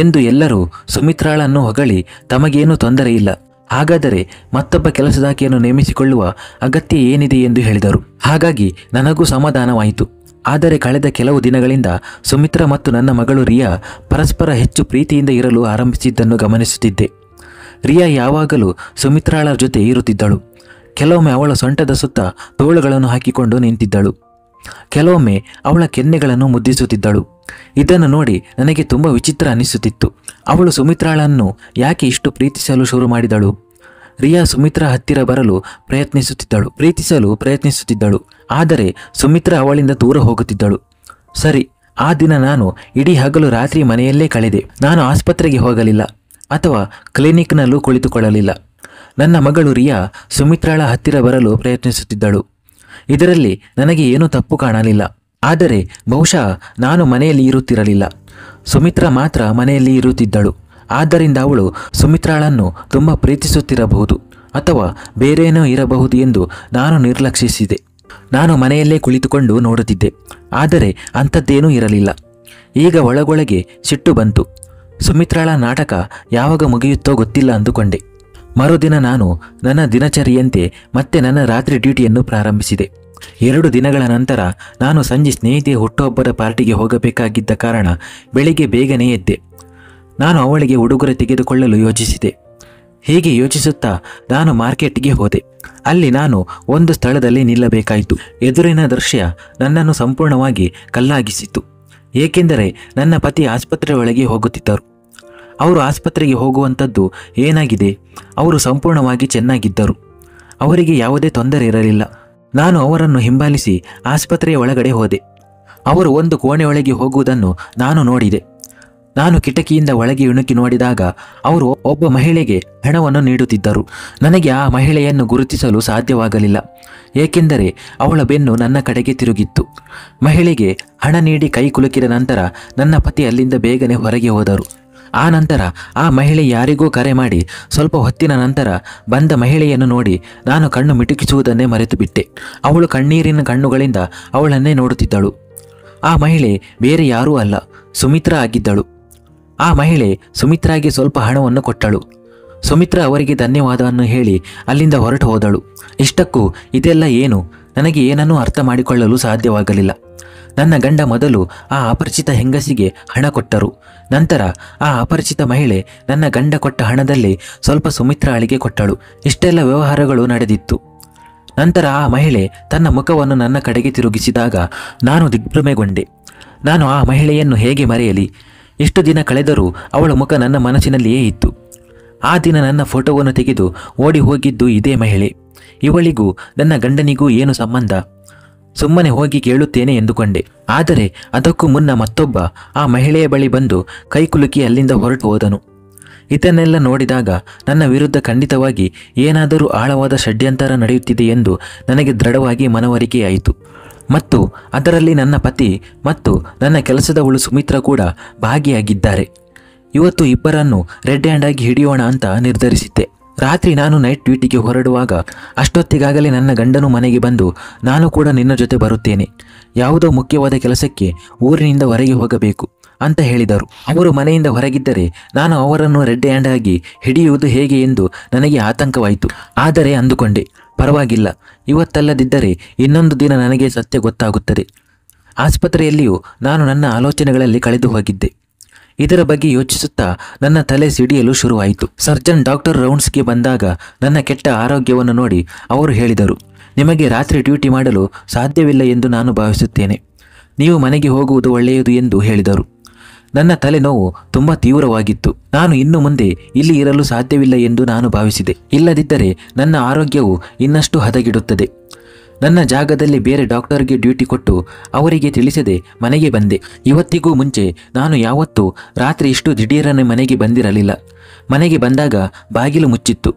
ಎಂದು ಎಲ್ಲರೂ ಸುಮಿತ್ರಾಳನ್ನು ಹೊಗಳಿ ತಮಗೇನೂ ತೊಂದರೆ ಇಲ್ಲ, ಹಾಗಾದರೆ ಮತ್ತೊಬ್ಬ ಕೆಲಸದಾಕೆಯನ್ನು ನೇಮಿಸಿಕೊಳ್ಳುವ ಅಗತ್ಯ ಏನಿದೆ ಎಂದು ಹೇಳಿದರು. ಹಾಗಾಗಿ ನನಗೂ ಸಮಾಧಾನವಾಯಿತು. ಆದರೆ ಕಳೆದ ಕೆಲವು ದಿನಗಳಿಂದ ಸುಮಿತ್ರಾ ಮತ್ತು ನನ್ನ ಮಗಳು ರಿಯಾ ಪರಸ್ಪರ ಹೆಚ್ಚು ಪ್ರೀತಿಯಿಂದ ಇರಲು ಆರಂಭಿಸಿದ್ದನ್ನು ಗಮನಿಸುತ್ತಿದ್ದೆ. ರಿಯಾ ಯಾವಾಗಲೂ ಸುಮಿತ್ರಾಳ ಜೊತೆ ಇರುತ್ತಿದ್ದಳು. ಕೆಲವೊಮ್ಮೆ ಅವಳ ಸೊಂಟದ ಸುತ್ತ ತೋಳುಗಳನ್ನು ಹಾಕಿಕೊಂಡು ನಿಂತಿದ್ದಳು. ಕೆಲವೊಮ್ಮೆ ಅವಳ ಕೆನ್ನೆಗಳನ್ನು ಮುದ್ದಿಸುತ್ತಿದ್ದಳು. ಇದನ್ನು ನೋಡಿ ನನಗೆ ತುಂಬ ವಿಚಿತ್ರ ಅನಿಸುತ್ತಿತ್ತು. ಅವಳು ಸುಮಿತ್ರಾಳನ್ನು ಯಾಕೆ ಇಷ್ಟು ಪ್ರೀತಿಸಲು ಶುರು ಮಾಡಿದಳು? ರಿಯಾ ಸುಮಿತ್ರಾ ಹತ್ತಿರ ಬರಲು ಪ್ರೀತಿಸಲು ಪ್ರಯತ್ನಿಸುತ್ತಿದ್ದಳು. ಆದರೆ ಸುಮಿತ್ರಾ ಅವಳಿಂದ ದೂರ ಹೋಗುತ್ತಿದ್ದಳು. ಸರಿ, ಆ ದಿನ ನಾನು ಇಡೀ ಹಗಲು ರಾತ್ರಿ ಮನೆಯಲ್ಲೇ ಕಳೆದೆ. ನಾನು ಆಸ್ಪತ್ರೆಗೆ ಹೋಗಲಿಲ್ಲ ಅಥವಾ ಕ್ಲಿನಿಕ್ನಲ್ಲೂ ಕುಳಿತುಕೊಳ್ಳಲಿಲ್ಲ. ನನ್ನ ಮಗಳು ರಿಯಾ ಸುಮಿತ್ರಾಳ ಹತ್ತಿರ ಬರಲು ಪ್ರಯತ್ನಿಸುತ್ತಿದ್ದಳು. ಇದರಲ್ಲಿ ನನಗೆ ಏನೂ ತಪ್ಪು ಕಾಣಲಿಲ್ಲ. ಆದರೆ ಬಹುಶಃ ನಾನು ಮನೆಯಲ್ಲಿ ಇರುತ್ತಿರಲಿಲ್ಲ. ಸುಮಿತ್ರಾ ಮಾತ್ರ ಮನೆಯಲ್ಲಿ ಇರುತ್ತಿದ್ದಳು. ಆದ್ದರಿಂದ ಅವಳು ಸುಮಿತ್ರಾಳನ್ನು ತುಂಬ ಪ್ರೀತಿಸುತ್ತಿರಬಹುದು ಅಥವಾ ಬೇರೇನೋ ಇರಬಹುದು ಎಂದು ನಾನು ನಿರ್ಲಕ್ಷಿಸಿದೆ. ನಾನು ಮನೆಯಲ್ಲೇ ಕುಳಿತುಕೊಂಡು ನೋಡುತ್ತಿದ್ದೆ. ಆದರೆ ಅಂಥದ್ದೇನೂ ಇರಲಿಲ್ಲ. ಈಗ ಒಳಗೊಳಗೆ ಸಿಟ್ಟು ಬಂತು. ಸುಮಿತ್ರಾಳ ನಾಟಕ ಯಾವಾಗ ಮುಗಿಯುತ್ತೋ ಗೊತ್ತಿಲ್ಲ ಅಂದುಕೊಂಡೆ. ಮರುದಿನ ನಾನು ನನ್ನ ದಿನಚರಿಯಂತೆ ಮತ್ತೆ ನನ್ನ ರಾತ್ರಿ ಡ್ಯೂಟಿಯನ್ನು ಪ್ರಾರಂಭಿಸಿದೆ. 2 ದಿನಗಳ ನಂತರ ನಾನು ಸಂಜೆ ಸ್ನೇಹಿತೆಯ ಹುಟ್ಟುಹಬ್ಬದ ಪಾರ್ಟಿಗೆ ಹೋಗಬೇಕಾಗಿದ್ದ ಕಾರಣ ಬೆಳಿಗ್ಗೆ ಬೇಗನೆ ಎದ್ದೆ. ನಾನು ಅವಳಿಗೆ ಉಡುಗೊರೆ ತೆಗೆದುಕೊಳ್ಳಲು ಯೋಚಿಸಿದೆ. ಹೀಗೆ ಯೋಚಿಸುತ್ತಾ ನಾನು ಮಾರ್ಕೆಟ್ಗೆ ಹೋದೆ. ಅಲ್ಲಿ ನಾನು ಒಂದು ಸ್ಥಳದಲ್ಲಿ ನಿಲ್ಲಬೇಕಾಯಿತು. ಎದುರಿನ ದೃಶ್ಯ ನನ್ನನ್ನು ಸಂಪೂರ್ಣವಾಗಿ ಕಲ್ಲಾಗಿಸಿತು. ಏಕೆಂದರೆ ನನ್ನ ಪತಿ ಆಸ್ಪತ್ರೆ ಒಳಗೆ ಹೋಗುತ್ತಿದ್ದರು. ಅವರು ಆಸ್ಪತ್ರೆಗೆ ಹೋಗುವಂಥದ್ದು ಏನಾಗಿದೆ? ಅವರು ಸಂಪೂರ್ಣವಾಗಿ ಚೆನ್ನಾಗಿದ್ದರು. ಅವರಿಗೆ ಯಾವುದೇ ತೊಂದರೆ ಇರಲಿಲ್ಲ. ನಾನು ಅವರನ್ನು ಹಿಂಬಾಲಿಸಿ ಆಸ್ಪತ್ರೆಯ ಒಳಗಡೆ ಹೋದೆ. ಅವರು ಒಂದು ಕೋಣೆಯೊಳಗೆ ಹೋಗುವುದನ್ನು ನಾನು ನೋಡಿದೆ. ನಾನು ಕಿಟಕಿಯಿಂದ ಒಳಗೆ ಇಣುಕಿ ನೋಡಿದಾಗ ಅವರು ಒಬ್ಬ ಮಹಿಳೆಗೆ ಹಣವನ್ನು ನೀಡುತ್ತಿದ್ದರು. ನನಗೆ ಆ ಮಹಿಳೆಯನ್ನು ಗುರುತಿಸಲು ಸಾಧ್ಯವಾಗಲಿಲ್ಲ, ಏಕೆಂದರೆ ಅವಳ ಬೆನ್ನು ನನ್ನ ಕಡೆಗೆ ತಿರುಗಿತ್ತು. ಮಹಿಳೆಗೆ ಹಣ ನೀಡಿ ಕೈ ಕುಲುಕಿದ ನಂತರ ನನ್ನ ಪತಿ ಅಲ್ಲಿಂದ ಬೇಗನೆ ಹೊರಗೆ ಹೋದರು. ಆ ನಂತರ ಆ ಮಹಿಳೆ ಯಾರಿಗೂ ಕರೆ ಮಾಡಿ ಸ್ವಲ್ಪ ಹೊತ್ತಿನ ನಂತರ ಬಂದ ಮಹಿಳೆಯನ್ನು ನೋಡಿ ನಾನು ಕಣ್ಣು ಮಿಟುಕಿಸುವುದನ್ನೇ ಮರೆತು ಬಿಟ್ಟೆ. ಅವಳು ಕಣ್ಣೀರಿನ ಕಣ್ಣುಗಳಿಂದ ಅವಳನ್ನೇ ನೋಡುತ್ತಿದ್ದಳು. ಆ ಮಹಿಳೆ ಬೇರೆ ಯಾರೂ ಅಲ್ಲ, ಸುಮಿತ್ರಾ ಆಗಿದ್ದಳು. ಆ ಮಹಿಳೆ ಸುಮಿತ್ರಾಗೆ ಸ್ವಲ್ಪ ಹಣವನ್ನು ಕೊಟ್ಟಳು. ಸುಮಿತ್ರಾ ಅವರಿಗೆ ಧನ್ಯವಾದವನ್ನು ಹೇಳಿ ಅಲ್ಲಿಂದ ಹೊರಟು ಹೋದಳು. ಇಷ್ಟಕ್ಕೂ ಇದೆಲ್ಲ ಏನು? ನನಗೆ ಏನನ್ನೂ ಅರ್ಥ ಮಾಡಿಕೊಳ್ಳಲು ಸಾಧ್ಯವಾಗಲಿಲ್ಲ. ನನ್ನ ಗಂಡ ಮೊದಲು ಆ ಅಪರಿಚಿತ ಹೆಂಗಸಿಗೆ ಹಣ ಕೊಟ್ಟರು. ನಂತರ ಆ ಅಪರಿಚಿತ ಮಹಿಳೆ ನನ್ನ ಗಂಡ ಕೊಟ್ಟ ಹಣದಲ್ಲಿ ಸ್ವಲ್ಪ ಸುಮಿತ್ರಾಳಿಗೆ ಕೊಟ್ಟಳು. ಇಷ್ಟೆಲ್ಲ ವ್ಯವಹಾರಗಳು ನಡೆದಿತ್ತು. ನಂತರ ಆ ಮಹಿಳೆ ತನ್ನ ಮುಖವನ್ನು ನನ್ನ ಕಡೆಗೆ ತಿರುಗಿಸಿದಾಗ ನಾನು ದಿಗ್ಭ್ರಮೆಗೊಂಡೆ. ನಾನು ಆ ಮಹಿಳೆಯನ್ನು ಹೇಗೆ ಮರೆಯಲಿ? ಇಷ್ಟು ದಿನ ಕಳೆದರೂ ಅವಳ ಮುಖ ನನ್ನ ಮನಸ್ಸಿನಲ್ಲಿಯೇ ಇತ್ತು. ಆ ದಿನ ನನ್ನ ಫೋಟೋವನ್ನು ತೆಗೆದು ಓಡಿ ಹೋಗಿದ್ದು ಇದೇ ಮಹಿಳೆ. ಇವಳಿಗೂ ನನ್ನ ಗಂಡನಿಗೂ ಏನು ಸಂಬಂಧ? ಸುಮ್ಮನೆ ಹೋಗಿ ಕೇಳುತ್ತೇನೆ ಎಂದುಕೊಂಡೆ. ಆದರೆ ಅದಕ್ಕೂ ಮುನ್ನ ಮತ್ತೊಬ್ಬ ಆ ಮಹಿಳೆಯ ಬಳಿ ಬಂದು ಕೈಕುಲುಕಿ ಅಲ್ಲಿಂದ ಹೊರಟು ಹೋದನು. ಇದನ್ನೆಲ್ಲ ನೋಡಿದಾಗ ನನ್ನ ವಿರುದ್ಧ ಖಂಡಿತವಾಗಿ ಏನಾದರೂ ಆಳವಾದ ಷಡ್ಯಂತರ ನಡೆಯುತ್ತಿದೆ ಎಂದು ನನಗೆ ದೃಢವಾಗಿ ಮನವರಿಕೆಯಾಯಿತು. ಮತ್ತು ಅದರಲ್ಲಿ ನನ್ನ ಪತಿ ಮತ್ತು ನನ್ನ ಕೆಲಸದವಳು ಸುಮಿತ್ರಾ ಕೂಡ ಭಾಗಿಯಾಗಿದ್ದಾರೆ. ಇವತ್ತು ಇಬ್ಬರನ್ನು ರೆಡ್ ಹ್ಯಾಂಡ್ ಆಗಿ ಹಿಡಿಯೋಣ ಅಂತ ನಿರ್ಧರಿಸಿದ್ದೆ. ರಾತ್ರಿ ನಾನು ನೈಟ್ ಡ್ಯೂಟಿಗೆ ಹೊರಡುವಾಗ ಅಷ್ಟೊತ್ತಿಗಾಗಲೇ ನನ್ನ ಗಂಡನು ಮನೆಗೆ ಬಂದು, ನಾನು ಕೂಡ ನಿನ್ನ ಜೊತೆ ಬರುತ್ತೇನೆ, ಯಾವುದೋ ಮುಖ್ಯವಾದ ಕೆಲಸಕ್ಕೆ ಊರಿನಿಂದ ಹೊರಗೆ ಹೋಗಬೇಕು ಅಂತ ಹೇಳಿದರು. ಅವರು ಮನೆಯಿಂದ ಹೊರಗಿದ್ದರೆ ನಾನು ಅವರನ್ನು ರೆಡ್ ಹ್ಯಾಂಡ್ ಆಗಿ ಹಿಡಿಯುವುದು ಹೇಗೆ ಎಂದು ನನಗೆ ಆತಂಕವಾಯಿತು. ಆದರೆ ಅಂದುಕೊಂಡೆ, ಪರವಾಗಿಲ್ಲ, ಇವತ್ತಲ್ಲದಿದ್ದರೆ ಇನ್ನೊಂದು ದಿನ ನನಗೆ ಸತ್ಯ ಗೊತ್ತಾಗುತ್ತದೆ. ಆಸ್ಪತ್ರೆಯಲ್ಲಿಯೂ ನಾನು ನನ್ನ ಆಲೋಚನೆಗಳಲ್ಲಿ ಕಳೆದು ಹೋಗಿದ್ದೆ. ಇದರ ಬಗ್ಗೆ ಯೋಚಿಸುತ್ತಾ ನನ್ನ ತಲೆ ಸಿಡಿಯಲು ಶುರುವಾಯಿತು. ಸರ್ಜನ್ ಡಾಕ್ಟರ್ ರೌಂಡ್ಸ್ಗೆ ಬಂದಾಗ ನನ್ನ ಕೆಟ್ಟ ಆರೋಗ್ಯವನ್ನು ನೋಡಿ ಅವರು ಹೇಳಿದರು, ನಿಮಗೆ ರಾತ್ರಿ ಡ್ಯೂಟಿ ಮಾಡಲು ಸಾಧ್ಯವಿಲ್ಲ ಎಂದು ನಾನು ಭಾವಿಸುತ್ತೇನೆ, ನೀವು ಮನೆಗೆ ಹೋಗುವುದು ಒಳ್ಳೆಯದು ಎಂದು ಹೇಳಿದರು. ನನ್ನ ತಲೆನೋವು ತುಂಬ ತೀವ್ರವಾಗಿತ್ತು. ನಾನು ಇನ್ನು ಮುಂದೆ ಇಲ್ಲಿ ಇರಲು ಸಾಧ್ಯವಿಲ್ಲ ಎಂದು ನಾನು ಭಾವಿಸಿದೆ. ಇಲ್ಲದಿದ್ದರೆ ನನ್ನ ಆರೋಗ್ಯವು ಇನ್ನಷ್ಟು ಹದಗೆಡುತ್ತದೆ. ನನ್ನ ಜಾಗದಲ್ಲಿ ಬೇರೆ ಡಾಕ್ಟರ್ಗೆ ಡ್ಯೂಟಿ ಕೊಟ್ಟು ಅವರಿಗೆ ತಿಳಿಸದೆ ಮನೆಗೆ ಬಂದೆ. ಇವತ್ತಿಗೂ ಮುಂಚೆ ನಾನು ಯಾವತ್ತೂ ರಾತ್ರಿ ಇಷ್ಟು ದಿಢೀರನೆ ಮನೆಗೆ ಬಂದಿರಲಿಲ್ಲ. ಮನೆಗೆ ಬಂದಾಗ ಬಾಗಿಲು ಮುಚ್ಚಿತ್ತು.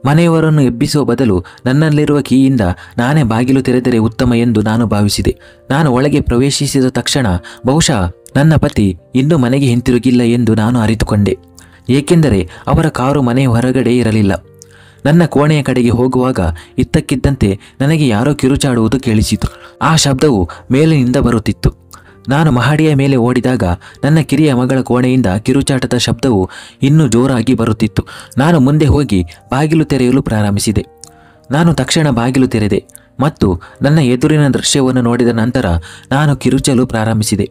ಮನೆಯವರನ್ನು ಎಬ್ಬಿಸುವ ಬದಲು ನನ್ನಲ್ಲಿರುವ ಕೀಯಿಂದ ನಾನೇ ಬಾಗಿಲು ತೆರೆದರೆ ಉತ್ತಮ ಎಂದು ನಾನು ಭಾವಿಸಿದೆ. ನಾನು ಒಳಗೆ ಪ್ರವೇಶಿಸಿದ ತಕ್ಷಣ ಬಹುಶಃ ನನ್ನ ಪತಿ ಇನ್ನೂ ಮನೆಗೆ ಹಿಂತಿರುಗಿಲ್ಲ ಎಂದು ನಾನು ಅರಿತುಕೊಂಡೆ. ಏಕೆಂದರೆ ಅವರ ಕಾರು ಮನೆಯ ಹೊರಗಡೆ ಇರಲಿಲ್ಲ. ನನ್ನ ಕೋಣೆಯ ಕಡೆಗೆ ಹೋಗುವಾಗ ಇದ್ದಕ್ಕಿದ್ದಂತೆ ನನಗೆ ಯಾರೋ ಕಿರುಚಾಡುವುದು ಕೇಳಿಸಿತು. ಆ ಶಬ್ದವು ಮೇಲಿನಿಂದ ಬರುತ್ತಿತ್ತು. ನಾನು ಮಹಡಿಯ ಮೇಲೆ ಓಡಿದಾಗ ನನ್ನ ಕಿರಿಯ ಮಗಳ ಕೋಣೆಯಿಂದ ಕಿರುಚಾಟದ ಶಬ್ದವು ಇನ್ನೂ ಜೋರಾಗಿ ಬರುತ್ತಿತ್ತು. ನಾನು ಮುಂದೆ ಹೋಗಿ ಬಾಗಿಲು ತೆರೆಯಲು ಪ್ರಾರಂಭಿಸಿದೆ. ನಾನು ತಕ್ಷಣ ಬಾಗಿಲು ತೆರೆದೆ ಮತ್ತು ನನ್ನ ಎದುರಿನ ದೃಶ್ಯವನ್ನು ನೋಡಿದ ನಂತರ ನಾನು ಕಿರುಚಲು ಪ್ರಾರಂಭಿಸಿದೆ.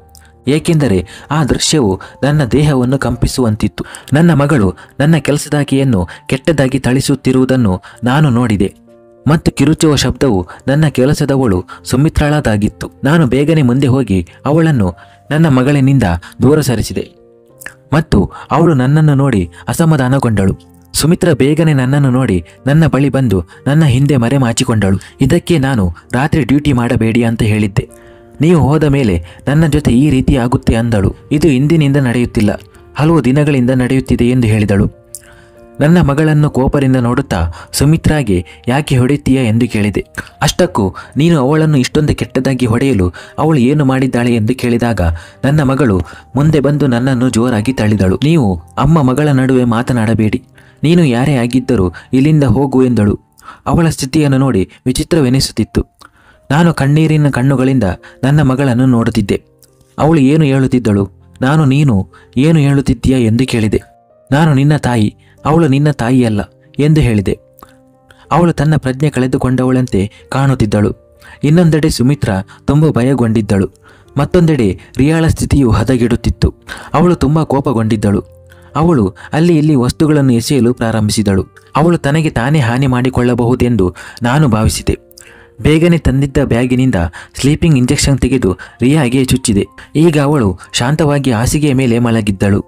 ಏಕೆಂದರೆ ಆ ದೃಶ್ಯವು ನನ್ನ ದೇಹವನ್ನು ಕಂಪಿಸುವಂತಿತ್ತು. ನನ್ನ ಮಗಳು ನನ್ನ ಕೆಲಸದಾಕೆಯನ್ನು ಕೆಟ್ಟದಾಗಿ ಥಳಿಸುತ್ತಿರುವುದನ್ನು ನಾನು ನೋಡಿದೆ ಮತ್ತು ಕಿರುಚುವ ಶಬ್ದವು ನನ್ನ ಕೆಲಸದವಳು ಸುಮಿತ್ರಾಳದಾಗಿತ್ತು. ನಾನು ಬೇಗನೆ ಮುಂದೆ ಹೋಗಿ ಅವಳನ್ನು ನನ್ನ ಮಗಳಿನಿಂದ ದೂರ ಸರಿಸಿದೆ ಮತ್ತು ಅವಳು ನನ್ನನ್ನು ನೋಡಿ ಅಸಮಾಧಾನಗೊಂಡಳು. ಸುಮಿತ್ರಾ ಬೇಗನೆ ನನ್ನನ್ನು ನೋಡಿ ನನ್ನ ಬಳಿ ಬಂದು ನನ್ನ ಹಿಂದೆ ಮರೆಮಾಚಿಕೊಂಡಳು. ಇದಕ್ಕೆ ನಾನು ರಾತ್ರಿ ಡ್ಯೂಟಿ ಮಾಡಬೇಡಿ ಅಂತ ಹೇಳಿದ್ದೆ, ನೀವು ಹೋದ ಮೇಲೆ ನನ್ನ ಜೊತೆ ಈ ರೀತಿ ಆಗುತ್ತೆ ಅಂದಳು. ಇದು ಇಂದಿನಿಂದ ನಡೆಯುತ್ತಿಲ್ಲ, ಹಲವು ದಿನಗಳಿಂದ ನಡೆಯುತ್ತಿದೆ ಎಂದು ಹೇಳಿದಳು. ನನ್ನ ಮಗಳನ್ನು ಕೋಪದಿಂದ ನೋಡುತ್ತಾ ಸುಮಿತ್ರಾಗೆ ಯಾಕೆ ಹೊಡೆಯುತ್ತೀಯಾ ಎಂದು ಕೇಳಿದೆ. ಅಷ್ಟಕ್ಕೂ ನೀನು ಅವಳನ್ನು ಇಷ್ಟೊಂದು ಕೆಟ್ಟದಾಗಿ ಹೊಡೆಯಲು ಅವಳು ಏನು ಮಾಡಿದ್ದಾಳೆ ಎಂದು ಕೇಳಿದಾಗ ನನ್ನ ಮಗಳು ಮುಂದೆ ಬಂದು ನನ್ನನ್ನು ಜೋರಾಗಿ ತಳ್ಳಿದಳು. ನೀವು ಅಮ್ಮ ಮಗಳ ನಡುವೆ ಮಾತನಾಡಬೇಡಿ, ನೀನು ಯಾರೇ ಆಗಿದ್ದರೂ ಇಲ್ಲಿಂದ ಹೋಗು ಎಂದಳು. ಅವಳ ಸ್ಥಿತಿಯನ್ನು ನೋಡಿ ವಿಚಿತ್ರವೆನಿಸುತ್ತಿತ್ತು. ನಾನು ಕಣ್ಣೀರಿನ ಕಣ್ಣುಗಳಿಂದ ನನ್ನ ಮಗಳನ್ನು ನೋಡುತ್ತಿದ್ದೆ. ಅವಳು ಏನು ಹೇಳುತ್ತಿದ್ದಳು? ನೀನು ಏನು ಹೇಳುತ್ತಿದ್ದೀಯಾ ಎಂದು ಕೇಳಿದೆ. ನಾನು ನಿನ್ನ ತಾಯಿ, ಅವಳು ನಿನ್ನ ತಾಯಿಯಲ್ಲ ಎಂದು ಹೇಳಿದೆ. ಅವಳು ತನ್ನ ಪ್ರಜ್ಞೆ ಕಳೆದುಕೊಂಡವಳಂತೆ ಕಾಣುತ್ತಿದ್ದಳು. ಇನ್ನೊಂದೆಡೆ ಸುಮಿತ್ರಾ ತುಂಬ ಭಯಗೊಂಡಿದ್ದಳು. ಮತ್ತೊಂದೆಡೆ ರಿಯಾಳ ಸ್ಥಿತಿಯು ಹದಗೆಡುತ್ತಿತ್ತು. ಅವಳು ತುಂಬ ಕೋಪಗೊಂಡಿದ್ದಳು. ಅವಳು ಅಲ್ಲಿ ಇಲ್ಲಿ ವಸ್ತುಗಳನ್ನು ಎಸೆಯಲು ಪ್ರಾರಂಭಿಸಿದಳು. ಅವಳು ತನಗೆ ತಾನೇ ಹಾನಿ ಮಾಡಿಕೊಳ್ಳಬಹುದೆಂದು ನಾನು ಭಾವಿಸಿದೆ. ಬೇಗನೆ ತಂದಿದ್ದ ಬ್ಯಾಗಿನಿಂದ ಸ್ಲೀಪಿಂಗ್ ಇಂಜೆಕ್ಷನ್ ತೆಗೆದು ರಿಯಾಗೆ ಚುಚ್ಚಿದೆ. ಈಗ ಅವಳು ಶಾಂತವಾಗಿ ಹಾಸಿಗೆಯ ಮೇಲೆ ಮಲಗಿದ್ದಳು.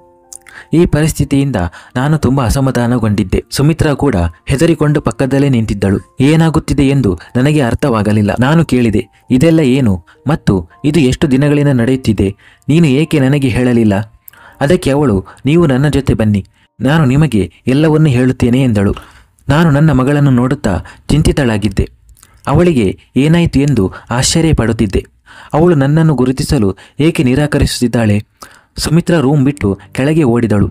ಈ ಪರಿಸ್ಥಿತಿಯಿಂದ ನಾನು ತುಂಬ ಅಸಮಾಧಾನಗೊಂಡಿದ್ದೆ. ಸುಮಿತ್ರಾ ಕೂಡ ಹೆದರಿಕೊಂಡು ಪಕ್ಕದಲ್ಲೇ ನಿಂತಿದ್ದಳು. ಏನಾಗುತ್ತಿದೆ ಎಂದು ನನಗೆ ಅರ್ಥವಾಗಲಿಲ್ಲ. ನಾನು ಕೇಳಿದೆ, ಇದೆಲ್ಲ ಏನು ಮತ್ತು ಇದು ಎಷ್ಟು ದಿನಗಳಿಂದ ನಡೆಯುತ್ತಿದೆ? ನೀನು ಏಕೆ ನನಗೆ ಹೇಳಲಿಲ್ಲ? ಅದಕ್ಕೆ ಅವಳು, ನೀವು ನನ್ನ ಜೊತೆ ಬನ್ನಿ, ನಾನು ನಿಮಗೆ ಎಲ್ಲವನ್ನೂ ಹೇಳುತ್ತೇನೆ ಎಂದಳು. ನಾನು ನನ್ನ ಮಗಳನ್ನು ನೋಡುತ್ತಾ ಚಿಂತಿತಳಾಗಿದ್ದೆ. ಅವಳಿಗೆ ಏನಾಯಿತು ಎಂದು ಆಶ್ಚರ್ಯಪಡುತ್ತಿದ್ದೆ. ಅವಳು ನನ್ನನ್ನು ಗುರುತಿಸಲು ಏಕೆ ನಿರಾಕರಿಸುತ್ತಿದ್ದಾಳೆ? ಸುಮಿತ್ರಾ ರೂಮ್ ಬಿಟ್ಟು ಕೆಳಗೆ ಓಡಿದಳು.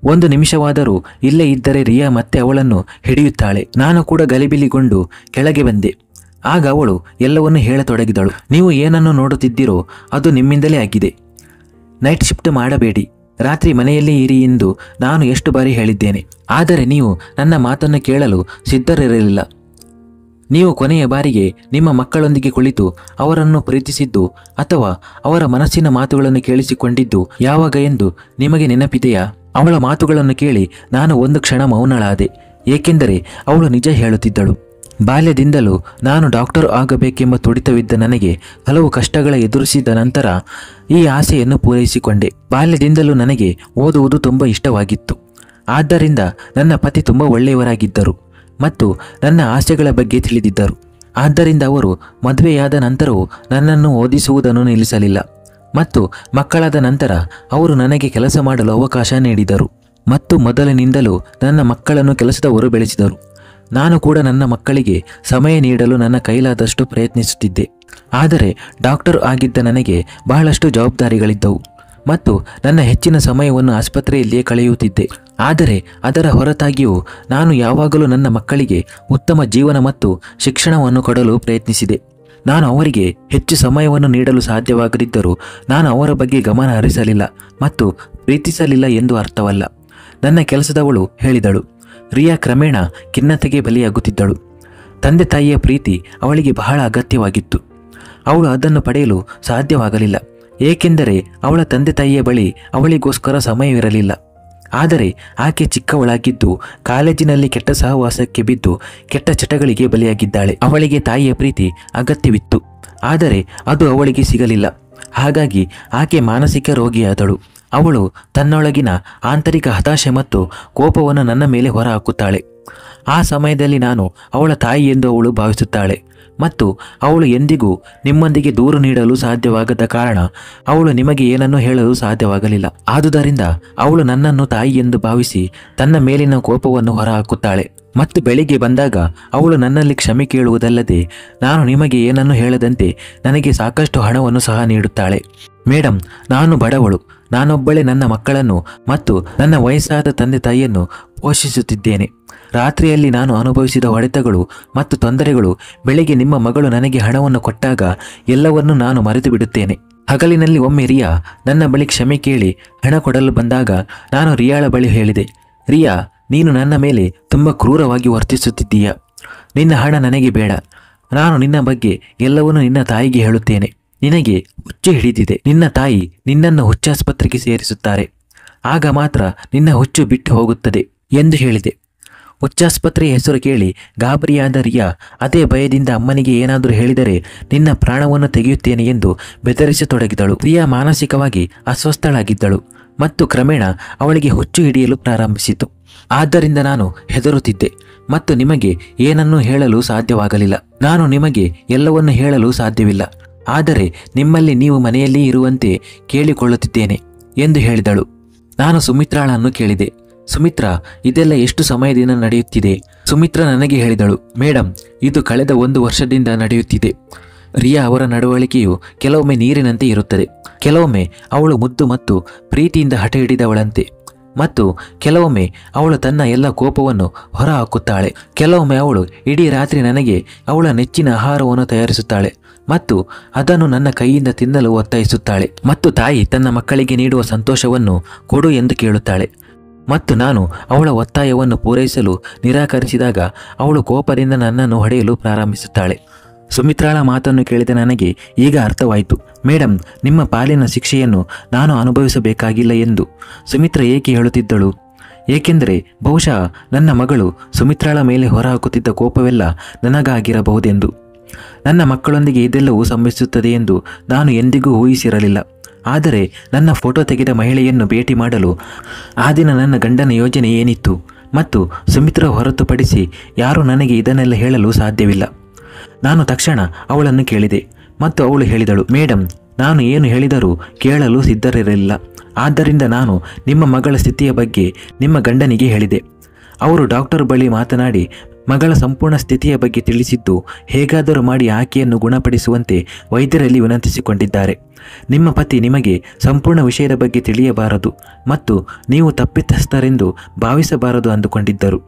ಒಂದು ನಿಮಿಷವಾದರೂ ಇಲ್ಲೇ ಇದ್ದರೆ ರಿಯಾ ಮತ್ತೆ ಅವಳನ್ನು ಹಿಡಿಯುತ್ತಾಳೆ. ನಾನು ಕೂಡ ಗಲಿಬಿಲಿಗೊಂಡು ಕೆಳಗೆ ಬಂದೆ. ಆಗ ಅವಳು ಎಲ್ಲವನ್ನೂ ಹೇಳತೊಡಗಿದಳು. ನೀವು ಏನನ್ನು ನೋಡುತ್ತಿದ್ದೀರೋ ಅದು ನಿಮ್ಮಿಂದಲೇ ಆಗಿದೆ. ನೈಟ್ ಶಿಫ್ಟ್ ಮಾಡಬೇಡಿ, ರಾತ್ರಿ ಮನೆಯಲ್ಲೇ ಇರಿ ಎಂದು ನಾನು ಎಷ್ಟು ಬಾರಿ ಹೇಳಿದ್ದೇನೆ. ಆದರೆ ನೀವು ನನ್ನ ಮಾತನ್ನು ಕೇಳಲು ಸಿದ್ಧರಿರಲಿಲ್ಲ. ನೀವು ಕೊನೆಯ ಬಾರಿಗೆ ನಿಮ್ಮ ಮಕ್ಕಳೊಂದಿಗೆ ಕುಳಿತು ಅವರನ್ನು ಪ್ರೀತಿಸಿದ್ದು ಅಥವಾ ಅವರ ಮನಸ್ಸಿನ ಮಾತುಗಳನ್ನು ಕೇಳಿಸಿಕೊಂಡಿದ್ದು ಯಾವಾಗ ಎಂದು ನಿಮಗೆ ನೆನಪಿದೆಯಾ? ಅವಳ ಮಾತುಗಳನ್ನು ಕೇಳಿ ನಾನು ಒಂದು ಕ್ಷಣ ಮೌನಳಾದೆ. ಏಕೆಂದರೆ ಅವಳು ನಿಜ ಹೇಳುತ್ತಿದ್ದಳು. ಬಾಲ್ಯದಿಂದಲೂ ನಾನು ಡಾಕ್ಟರ್ ಆಗಬೇಕೆಂಬ ತುಡಿತವಿದ್ದ ನನಗೆ ಹಲವು ಕಷ್ಟಗಳ ಎದುರಿಸಿದ ನಂತರ ಈ ಆಸೆಯನ್ನು ಪೂರೈಸಿಕೊಂಡೆ. ಬಾಲ್ಯದಿಂದಲೂ ನನಗೆ ಓದುವುದು ತುಂಬ ಇಷ್ಟವಾಗಿತ್ತು. ಆದ್ದರಿಂದ ನನ್ನ ಪತಿ ತುಂಬ ಒಳ್ಳೆಯವರಾಗಿದ್ದರು ಮತ್ತು ನನ್ನ ಆಸೆಗಳ ಬಗ್ಗೆ ತಿಳಿದಿದ್ದರು. ಆದ್ದರಿಂದ ಅವರು ಮದುವೆಯಾದ ನಂತರವೂ ನನ್ನನ್ನು ಓದಿಸುವುದನ್ನು ನಿಲ್ಲಿಸಲಿಲ್ಲ ಮತ್ತು ಮಕ್ಕಳಾದ ನಂತರ ಅವರು ನನಗೆ ಕೆಲಸ ಮಾಡಲು ಅವಕಾಶ ನೀಡಿದರು. ಮತ್ತು ಮೊದಲಿನಿಂದಲೂ ನನ್ನ ಮಕ್ಕಳನ್ನು ಕೆಲಸದವರು ಬೆಳೆಸಿದರು. ನಾನು ಕೂಡ ನನ್ನ ಮಕ್ಕಳಿಗೆ ಸಮಯ ನೀಡಲು ನನ್ನ ಕೈಲಾದಷ್ಟು ಪ್ರಯತ್ನಿಸುತ್ತಿದ್ದೆ. ಆದರೆ ಡಾಕ್ಟರ್ ಆಗಿದ್ದ ನನಗೆ ಬಹಳಷ್ಟು ಜವಾಬ್ದಾರಿಗಳಿದ್ದವು ಮತ್ತು ನನ್ನ ಹೆಚ್ಚಿನ ಸಮಯವನ್ನು ಆಸ್ಪತ್ರೆಯಲ್ಲಿಯೇ ಕಳೆಯುತ್ತಿದ್ದೆ. ಆದರೆ ಅದರ ಹೊರತಾಗಿಯೂ ನಾನು ಯಾವಾಗಲೂ ನನ್ನ ಮಕ್ಕಳಿಗೆ ಉತ್ತಮ ಜೀವನ ಮತ್ತು ಶಿಕ್ಷಣವನ್ನು ಕೊಡಲು ಪ್ರಯತ್ನಿಸಿದೆ. ನಾನು ಅವರಿಗೆ ಹೆಚ್ಚು ಸಮಯವನ್ನು ನೀಡಲು ಸಾಧ್ಯವಾಗದಿದ್ದರೂ ನಾನು ಅವರ ಬಗ್ಗೆ ಗಮನ ಹರಿಸಲಿಲ್ಲ ಮತ್ತು ಪ್ರೀತಿಸಲಿಲ್ಲ ಎಂದು ಅರ್ಥವಲ್ಲ, ನನ್ನ ಕೆಲಸದವಳು ಹೇಳಿದಳು. ರಿಯಾ ಕ್ರಮೇಣ ಖಿನ್ನತೆಗೆ ಬಲಿಯಾಗುತ್ತಿದ್ದಳು. ತಂದೆ ತಾಯಿಯ ಪ್ರೀತಿ ಅವಳಿಗೆ ಬಹಳ ಅಗತ್ಯವಾಗಿತ್ತು. ಅವಳು ಅದನ್ನು ಪಡೆಯಲು ಸಾಧ್ಯವಾಗಲಿಲ್ಲ, ಏಕೆಂದರೆ ಅವಳ ತಂದೆ ತಾಯಿಯ ಬಳಿ ಅವಳಿಗೋಸ್ಕರ ಸಮಯವಿರಲಿಲ್ಲ. ಆದರೆ ಆಕೆ ಚಿಕ್ಕವಳಾಗಿದ್ದು ಕಾಲೇಜಿನಲ್ಲಿ ಕೆಟ್ಟ ಸಹವಾಸಕ್ಕೆ ಬಿದ್ದು ಕೆಟ್ಟ ಚಟಗಳಿಗೆ ಬಲಿಯಾಗಿದ್ದಾಳೆ. ಅವಳಿಗೆ ತಾಯಿಯ ಪ್ರೀತಿ ಅಗತ್ಯವಿತ್ತು, ಆದರೆ ಅದು ಅವಳಿಗೆ ಸಿಗಲಿಲ್ಲ. ಹಾಗಾಗಿ ಆಕೆ ಮಾನಸಿಕ ರೋಗಿಯಾದಳು. ಅವಳು ತನ್ನೊಳಗಿನ ಆಂತರಿಕ ಹತಾಶೆ ಮತ್ತು ಕೋಪವನ್ನು ನನ್ನ ಮೇಲೆ ಹೊರಹಾಕುತ್ತಾಳೆ. ಆ ಸಮಯದಲ್ಲಿ ನಾನು ಅವಳ ತಾಯಿ ಎಂದು ಅವಳು ಭಾವಿಸುತ್ತಾಳೆ ಮತ್ತು ಅವಳು ಎಂದಿಗೂ ನಿಮ್ಮೊಂದಿಗೆ ದೂರು ನೀಡಲು ಸಾಧ್ಯವಾಗದ ಕಾರಣ ಅವಳು ನಿಮಗೆ ಏನನ್ನೂ ಹೇಳಲು ಸಾಧ್ಯವಾಗಲಿಲ್ಲ. ಆದುದರಿಂದ ಅವಳು ನನ್ನನ್ನು ತಾಯಿ ಎಂದು ಭಾವಿಸಿ ತನ್ನ ಮೇಲಿನ ಕೋಪವನ್ನು ಹೊರಹಾಕುತ್ತಾಳೆ ಮತ್ತು ಬೆಳಿಗ್ಗೆ ಬಂದಾಗ ಅವಳು ನನ್ನಲ್ಲಿ ಕ್ಷಮೆ ಕೇಳುವುದಲ್ಲದೆ ನಾನು ನಿಮಗೆ ಏನನ್ನೂ ಹೇಳದಂತೆ ನನಗೆ ಸಾಕಷ್ಟು ಹಣವನ್ನು ಸಹ ನೀಡುತ್ತಾಳೆ. ಮೇಡಮ್, ನಾನು ಬಡವಳು. ನಾನೊಬ್ಬಳೇ ನನ್ನ ಮಕ್ಕಳನ್ನು ಮತ್ತು ನನ್ನ ವಯಸ್ಸಾದ ತಂದೆ ತಾಯಿಯನ್ನು ಪೋಷಿಸುತ್ತಿದ್ದೇನೆ. ರಾತ್ರಿಯಲ್ಲಿ ನಾನು ಅನುಭವಿಸಿದ ಹೊಡೆತಗಳು ಮತ್ತು ತೊಂದರೆಗಳು ಬೆಳಿಗ್ಗೆ ನಿಮ್ಮ ಮಗಳು ನನಗೆ ಹಣವನ್ನು ಕೊಟ್ಟಾಗ ಎಲ್ಲವನ್ನೂ ನಾನು ಮರೆತು ಬಿಡುತ್ತೇನೆ. ಹಗಲಿನಲ್ಲಿ ಒಮ್ಮೆ ರಿಯಾ ನನ್ನ ಬಳಿ ಕ್ಷಮೆ ಕೇಳಿ ಹಣ ಕೊಡಲು ಬಂದಾಗ ನಾನು ರಿಯಾಳ ಬಳಿ ಹೇಳಿದೆ, ರಿಯಾ, ನೀನು ನನ್ನ ಮೇಲೆ ತುಂಬ ಕ್ರೂರವಾಗಿ ವರ್ತಿಸುತ್ತಿದ್ದೀಯ. ನಿನ್ನ ಹಣ ನನಗೆ ಬೇಡ. ನಾನು ನಿನ್ನ ಬಗ್ಗೆ ಎಲ್ಲವನ್ನೂ ನಿನ್ನ ತಾಯಿಗೆ ಹೇಳುತ್ತೇನೆ. ನಿನಗೆ ಹುಚ್ಚು ಹಿಡಿದಿದೆ. ನಿನ್ನ ತಾಯಿ ನಿನ್ನನ್ನು ಹುಚ್ಚಾಸ್ಪತ್ರೆಗೆ ಸೇರಿಸುತ್ತಾರೆ. ಆಗ ಮಾತ್ರ ನಿನ್ನ ಹುಚ್ಚು ಬಿಟ್ಟು ಹೋಗುತ್ತದೆ ಎಂದು ಹೇಳಿದೆ. ಹುಚ್ಚಾಸ್ಪತ್ರೆಯ ಹೆಸರು ಕೇಳಿ ಗಾಬರಿಯಾದ ರಿಯಾ ಅದೇ ಭಯದಿಂದ ಅಮ್ಮನಿಗೆ ಏನಾದರೂ ಹೇಳಿದರೆ ನಿನ್ನ ಪ್ರಾಣವನ್ನು ತೆಗೆಯುತ್ತೇನೆ ಎಂದು ಬೆದರಿಸತೊಡಗಿದಳು. ರಿಯಾ ಮಾನಸಿಕವಾಗಿ ಅಸ್ವಸ್ಥಳಾಗಿದ್ದಳು ಮತ್ತು ಕ್ರಮೇಣ ಅವಳಿಗೆ ಹುಚ್ಚು ಹಿಡಿಯಲು ಪ್ರಾರಂಭಿಸಿತು. ಆದ್ದರಿಂದ ನಾನು ಹೆದರುತ್ತಿದ್ದೆ ಮತ್ತು ನಿಮಗೆ ಏನನ್ನೂ ಹೇಳಲು ಸಾಧ್ಯವಾಗಲಿಲ್ಲ. ನಾನು ನಿಮಗೆ ಎಲ್ಲವನ್ನೂ ಹೇಳಲು ಸಾಧ್ಯವಿಲ್ಲ, ಆದರೆ ನಿಮ್ಮಲ್ಲಿ ನೀವು ಮನೆಯಲ್ಲಿ ಇರುವಂತೆ ಕೇಳಿಕೊಳ್ಳುತ್ತಿದ್ದೇನೆ ಎಂದು ಹೇಳಿದಳು. ನಾನು ಸುಮಿತ್ರಾಳನ್ನು ಕೇಳಿದೆ, ಸುಮಿತ್ರಾ, ಇದೆಲ್ಲ ಎಷ್ಟು ಸಮಯದಿಂದ ನಡೆಯುತ್ತಿದೆ? ಸುಮಿತ್ರಾ ನನಗೆ ಹೇಳಿದಳು, ಮೇಡಮ್, ಇದು ಕಳೆದ 1 ವರ್ಷದಿಂದ ನಡೆಯುತ್ತಿದೆ. ರಿಯಾ ಅವರ ನಡವಳಿಕೆಯು ಕೆಲವೊಮ್ಮೆ ನೀರಿನಂತೆ ಇರುತ್ತದೆ. ಕೆಲವೊಮ್ಮೆ ಅವಳು ಮುದ್ದು ಮತ್ತು ಪ್ರೀತಿಯಿಂದ ಹಠ ಹಿಡಿದವಳಂತೆ ಮತ್ತು ಕೆಲವೊಮ್ಮೆ ಅವಳು ತನ್ನ ಎಲ್ಲ ಕೋಪವನ್ನು ಹೊರಹಾಕುತ್ತಾಳೆ. ಕೆಲವೊಮ್ಮೆ ಅವಳು ಇಡೀ ರಾತ್ರಿ ನನಗೆ ಅವಳ ನೆಚ್ಚಿನ ಆಹಾರವನ್ನು ತಯಾರಿಸುತ್ತಾಳೆ ಮತ್ತು ಅದನ್ನು ನನ್ನ ಕೈಯಿಂದ ತಿನ್ನಲು ಒತ್ತಾಯಿಸುತ್ತಾಳೆ ಮತ್ತು ತಾಯಿ ತನ್ನ ಮಕ್ಕಳಿಗೆ ನೀಡುವ ಸಂತೋಷವನ್ನು ಕೊಡು ಎಂದು ಕೇಳುತ್ತಾಳೆ ಮತ್ತು ನಾನು ಅವಳ ಒತ್ತಾಯವನ್ನು ಪೂರೈಸಲು ನಿರಾಕರಿಸಿದಾಗ ಅವಳು ಕೋಪದಿಂದ ನನ್ನನ್ನು ಹೊಡೆಯಲು ಪ್ರಾರಂಭಿಸುತ್ತಾಳೆ. ಸುಮಿತ್ರಾಳ ಮಾತನ್ನು ಕೇಳಿದ ನನಗೆ ಈಗ ಅರ್ಥವಾಯಿತು. ಮೇಡಮ್, ನಿಮ್ಮ ಪಾಲಿನ ಶಿಕ್ಷೆಯನ್ನು ನಾನು ಅನುಭವಿಸಬೇಕಾಗಿಲ್ಲ ಎಂದು ಸುಮಿತ್ರಾ ಏಕೆ ಹೇಳುತ್ತಿದ್ದಳು? ಏಕೆಂದರೆ ಬಹುಶಃ ನನ್ನ ಮಗಳು ಸುಮಿತ್ರಾಳ ಮೇಲೆ ಹೊರಹಾಕುತ್ತಿದ್ದ ಕೋಪವೆಲ್ಲ ನನಗಾಗಿರಬಹುದೆಂದು. ನನ್ನ ಮಕ್ಕಳೊಂದಿಗೆ ಇದೆಲ್ಲವೂ ಸಂಭವಿಸುತ್ತದೆ ಎಂದು ನಾನು ಎಂದಿಗೂ ಊಹಿಸಿರಲಿಲ್ಲ. ಆದರೆ ನನ್ನ ಫೋಟೋ ತೆಗೆದ ಮಹಿಳೆಯನ್ನು ಭೇಟಿ ಮಾಡಲು ಆ ದಿನ ನನ್ನ ಗಂಡನ ಯೋಜನೆ ಏನಿತ್ತು ಮತ್ತು ಸುಮಿತ್ರಾ ಹೊರತುಪಡಿಸಿ ಯಾರೂ ನನಗೆ ಇದನ್ನೆಲ್ಲ ಹೇಳಲು ಸಾಧ್ಯವಿಲ್ಲ. ನಾನು ತಕ್ಷಣ ಅವಳನ್ನು ಕೇಳಿದೆ ಮತ್ತು ಅವಳು ಹೇಳಿದಳು, ಮೇಡಮ್, ನಾನು ಏನು ಹೇಳಿದರೂ ಕೇಳಲು ಸಿದ್ಧರಿರಲಿಲ್ಲ. ಆದ್ದರಿಂದ ನಾನು ನಿಮ್ಮ ಮಗಳ ಸ್ಥಿತಿಯ ಬಗ್ಗೆ ನಿಮ್ಮ ಗಂಡನಿಗೆ ಹೇಳಿದೆ. ಅವರು ಡಾಕ್ಟರ್ ಬಳಿ ಮಾತನಾಡಿ ಮಗಳ ಸಂಪೂರ್ಣ ಸ್ಥಿತಿಯ ಬಗ್ಗೆ ತಿಳಿಸಿದ್ದು ಹೇಗಾದರೂ ಮಾಡಿ ಆಕೆಯನ್ನು ಗುಣಪಡಿಸುವಂತೆ ವೈದ್ಯರಲ್ಲಿ ವಿನಂತಿಸಿಕೊಂಡಿದ್ದಾರೆ. ನಿಮ್ಮ ಪತಿ ನಿಮಗೆ ಸಂಪೂರ್ಣ ವಿಷಯದ ಬಗ್ಗೆ ತಿಳಿಯಬಾರದು ಮತ್ತು ನೀವು ತಪ್ಪಿತಸ್ಥರೆಂದು ಭಾವಿಸಬಾರದು ಅಂದುಕೊಂಡಿದ್ದರು.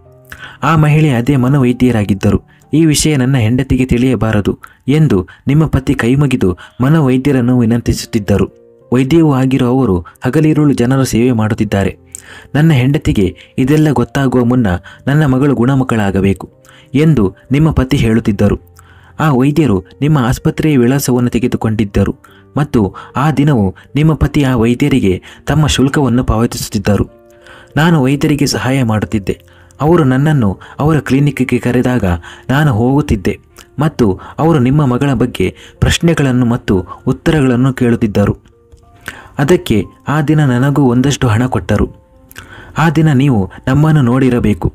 ಆ ಮಹಿಳೆ ಅದೇ ಮನೋವೈದ್ಯರಾಗಿದ್ದರು. ಈ ವಿಷಯ ನನ್ನ ಹೆಂಡತಿಗೆ ತಿಳಿಯಬಾರದು ಎಂದು ನಿಮ್ಮ ಪತಿ ಕೈಮುಗಿದು ಮನೋವೈದ್ಯರನ್ನು ವಿನಂತಿಸುತ್ತಿದ್ದರು. ವೈದ್ಯವೂ ಆಗಿರೋ ಅವರು ಹಗಲಿರುಳು ಜನರ ಸೇವೆ ಮಾಡುತ್ತಿದ್ದಾರೆ. ನನ್ನ ಹೆಂಡತಿಗೆ ಇದೆಲ್ಲ ಗೊತ್ತಾಗುವ ಮುನ್ನ ನನ್ನ ಮಗಳು ಗುಣಮುಖಳಾಗಬೇಕು ಎಂದು ನಿಮ್ಮ ಪತಿ ಹೇಳುತ್ತಿದ್ದರು. ಆ ವೈದ್ಯರು ನಿಮ್ಮ ಆಸ್ಪತ್ರೆಯ ವಿಳಾಸವನ್ನು ತೆಗೆದುಕೊಂಡಿದ್ದರು ಮತ್ತು ಆ ದಿನವೂ ನಿಮ್ಮ ಪತಿ ಆ ವೈದ್ಯರಿಗೆ ತಮ್ಮ ಶುಲ್ಕವನ್ನು ಪಾವತಿಸುತ್ತಿದ್ದರು. ನಾನು ವೈದ್ಯರಿಗೆ ಸಹಾಯ ಮಾಡುತ್ತಿದ್ದೆ. ಅವರು ನನ್ನನ್ನು ಅವರ ಕ್ಲಿನಿಕ್ಗೆ ಕರೆದಾಗ ನಾನು ಹೋಗುತ್ತಿದ್ದೆ ಮತ್ತು ಅವರು ನಿಮ್ಮ ಮಗಳ ಬಗ್ಗೆ ಪ್ರಶ್ನೆಗಳನ್ನು ಮತ್ತು ಉತ್ತರಗಳನ್ನು ಕೇಳುತ್ತಿದ್ದರು. ಅದಕ್ಕೆ ಆ ದಿನ ನನಗೂ ಒಂದಷ್ಟು ಹಣ ಕೊಟ್ಟರು. ಆ ದಿನ ನೀವು ನಮ್ಮನ್ನು ನೋಡಿರಬೇಕು.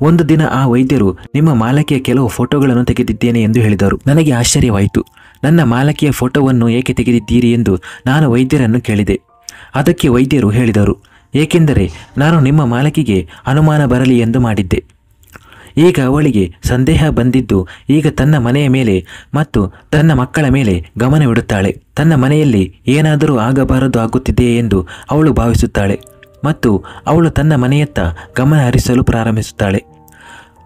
ಒಂದು ದಿನ ಆ ವೈದ್ಯರು ನಿಮ್ಮ ಮಾಲಕಿಯ ಕೆಲವು ಫೋಟೋಗಳನ್ನು ತೆಗೆದಿದ್ದೇನೆ ಎಂದು ಹೇಳಿದರು. ನನಗೆ ಆಶ್ಚರ್ಯವಾಯಿತು. ನನ್ನ ಮಾಲಕಿಯ ಫೋಟೋವನ್ನು ಏಕೆ ತೆಗೆದಿದ್ದೀರಿ ಎಂದು ನಾನು ವೈದ್ಯರನ್ನು ಕೇಳಿದೆ. ಅದಕ್ಕೆ ವೈದ್ಯರು ಹೇಳಿದರು, ಏಕೆಂದರೆ ನಾನು ನಿಮ್ಮ ಮಾಲಕಿಗೆ ಅನುಮಾನ ಬರಲಿ ಎಂದು ಮಾಡಿದ್ದೆ. ಈಗ ಅವಳಿಗೆ ಸಂದೇಹ ಬಂದಿದ್ದು ಈಗ ತನ್ನ ಮನೆಯ ಮೇಲೆ ಮತ್ತು ತನ್ನ ಮಕ್ಕಳ ಮೇಲೆ ಗಮನವಿಡುತ್ತಾಳೆ. ತನ್ನ ಮನೆಯಲ್ಲಿ ಏನಾದರೂ ಆಗಬಾರದು ಆಗುತ್ತಿದೆಯೇ ಎಂದು ಅವಳು ಭಾವಿಸುತ್ತಾಳೆ ಮತ್ತು ಅವಳು ತನ್ನ ಮನೆಯತ್ತ ಗಮನ ಹರಿಸಲು ಪ್ರಾರಂಭಿಸುತ್ತಾಳೆ.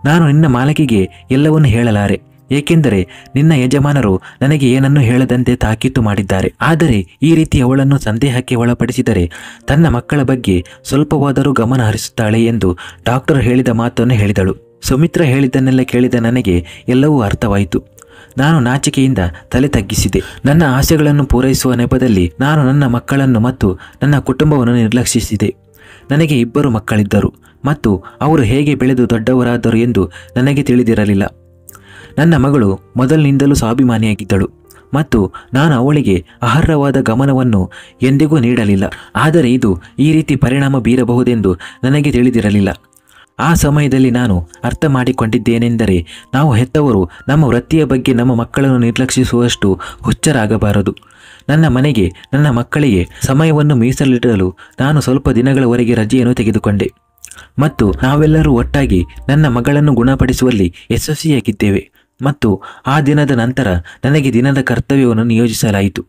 ನಾನು ನಿನ್ನ ಮಾಲಕಿಗೆ ಎಲ್ಲವನ್ನೂ ಹೇಳಲಾರೆ, ಏಕೆಂದರೆ ನಿನ್ನ ಯಜಮಾನರು ನನಗೆ ಏನನ್ನೂ ಹೇಳದಂತೆ ತಾಕೀತು ಮಾಡಿದ್ದಾರೆ. ಆದರೆ ಈ ರೀತಿ ಅವಳನ್ನು ಸಂದೇಹಕ್ಕೆ ಒಳಪಡಿಸಿದರೆ ತನ್ನ ಮಕ್ಕಳ ಬಗ್ಗೆ ಸ್ವಲ್ಪವಾದರೂ ಗಮನ ಹರಿಸುತ್ತಾಳೆ ಎಂದು ಡಾಕ್ಟರ್ ಹೇಳಿದ ಮಾತನ್ನು ಹೇಳಿದಳು. ಸುಮಿತ್ರಾ ಹೇಳಿದ್ದನ್ನೆಲ್ಲ ಕೇಳಿದ ನನಗೆ ಎಲ್ಲವೂ ಅರ್ಥವಾಯಿತು. ನಾನು ನಾಚಿಕೆಯಿಂದ ತಲೆ ತಗ್ಗಿಸಿದೆ. ನನ್ನ ಆಸೆಗಳನ್ನು ಪೂರೈಸುವ ನೆಪದಲ್ಲಿ ನಾನು ನನ್ನ ಮಕ್ಕಳನ್ನು ಮತ್ತು ನನ್ನ ಕುಟುಂಬವನ್ನು ನಿರ್ಲಕ್ಷಿಸಿದೆ. ನನಗೆ 2 ಮಕ್ಕಳಿದ್ದರು ಮತ್ತು ಅವರು ಹೇಗೆ ಬೆಳೆದು ದೊಡ್ಡವರಾದರು ಎಂದು ನನಗೆ ತಿಳಿದಿರಲಿಲ್ಲ. ನನ್ನ ಮಗಳು ಮೊದಲಿನಿಂದಲೂ ಸ್ವಾಭಿಮಾನಿಯಾಗಿದ್ದಳು ಮತ್ತು ನಾನು ಅವಳಿಗೆ ಅರ್ಹವಾದ ಗಮನವನ್ನು ಎಂದಿಗೂ ನೀಡಲಿಲ್ಲ. ಆದರೆ ಇದು ಈ ರೀತಿ ಪರಿಣಾಮ ಬೀರಬಹುದೆಂದು ನನಗೆ ತಿಳಿದಿರಲಿಲ್ಲ. ಆ ಸಮಯದಲ್ಲಿ ನಾನು ಅರ್ಥ ಮಾಡಿಕೊಂಡಿದ್ದೇನೆಂದರೆ, ನಾವು ಹೆತ್ತವರು ನಮ್ಮ ವೃತ್ತಿಯ ಬಗ್ಗೆ ನಮ್ಮ ಮಕ್ಕಳನ್ನು ನಿರ್ಲಕ್ಷಿಸುವಷ್ಟು ಹುಚ್ಚರಾಗಬಾರದು. ನನ್ನ ಮನೆಗೆ, ನನ್ನ ಮಕ್ಕಳಿಗೆ ಸಮಯವನ್ನು ಮೀಸಲಿಡಲು ನಾನು ಸ್ವಲ್ಪ ದಿನಗಳವರೆಗೆ ರಜೆಯನ್ನು ತೆಗೆದುಕೊಂಡೆ ಮತ್ತು ನಾವೆಲ್ಲರೂ ಒಟ್ಟಾಗಿ ನನ್ನ ಮಗಳನ್ನು ಗುಣಪಡಿಸುವಲ್ಲಿ ಯಶಸ್ವಿಯಾಗಿದ್ದೇವೆ. ಮತ್ತು ಆ ದಿನದ ನಂತರ ನನಗೆ ದಿನದ ಕರ್ತವ್ಯವನ್ನು ನಿಯೋಜಿಸಲಾಯಿತು.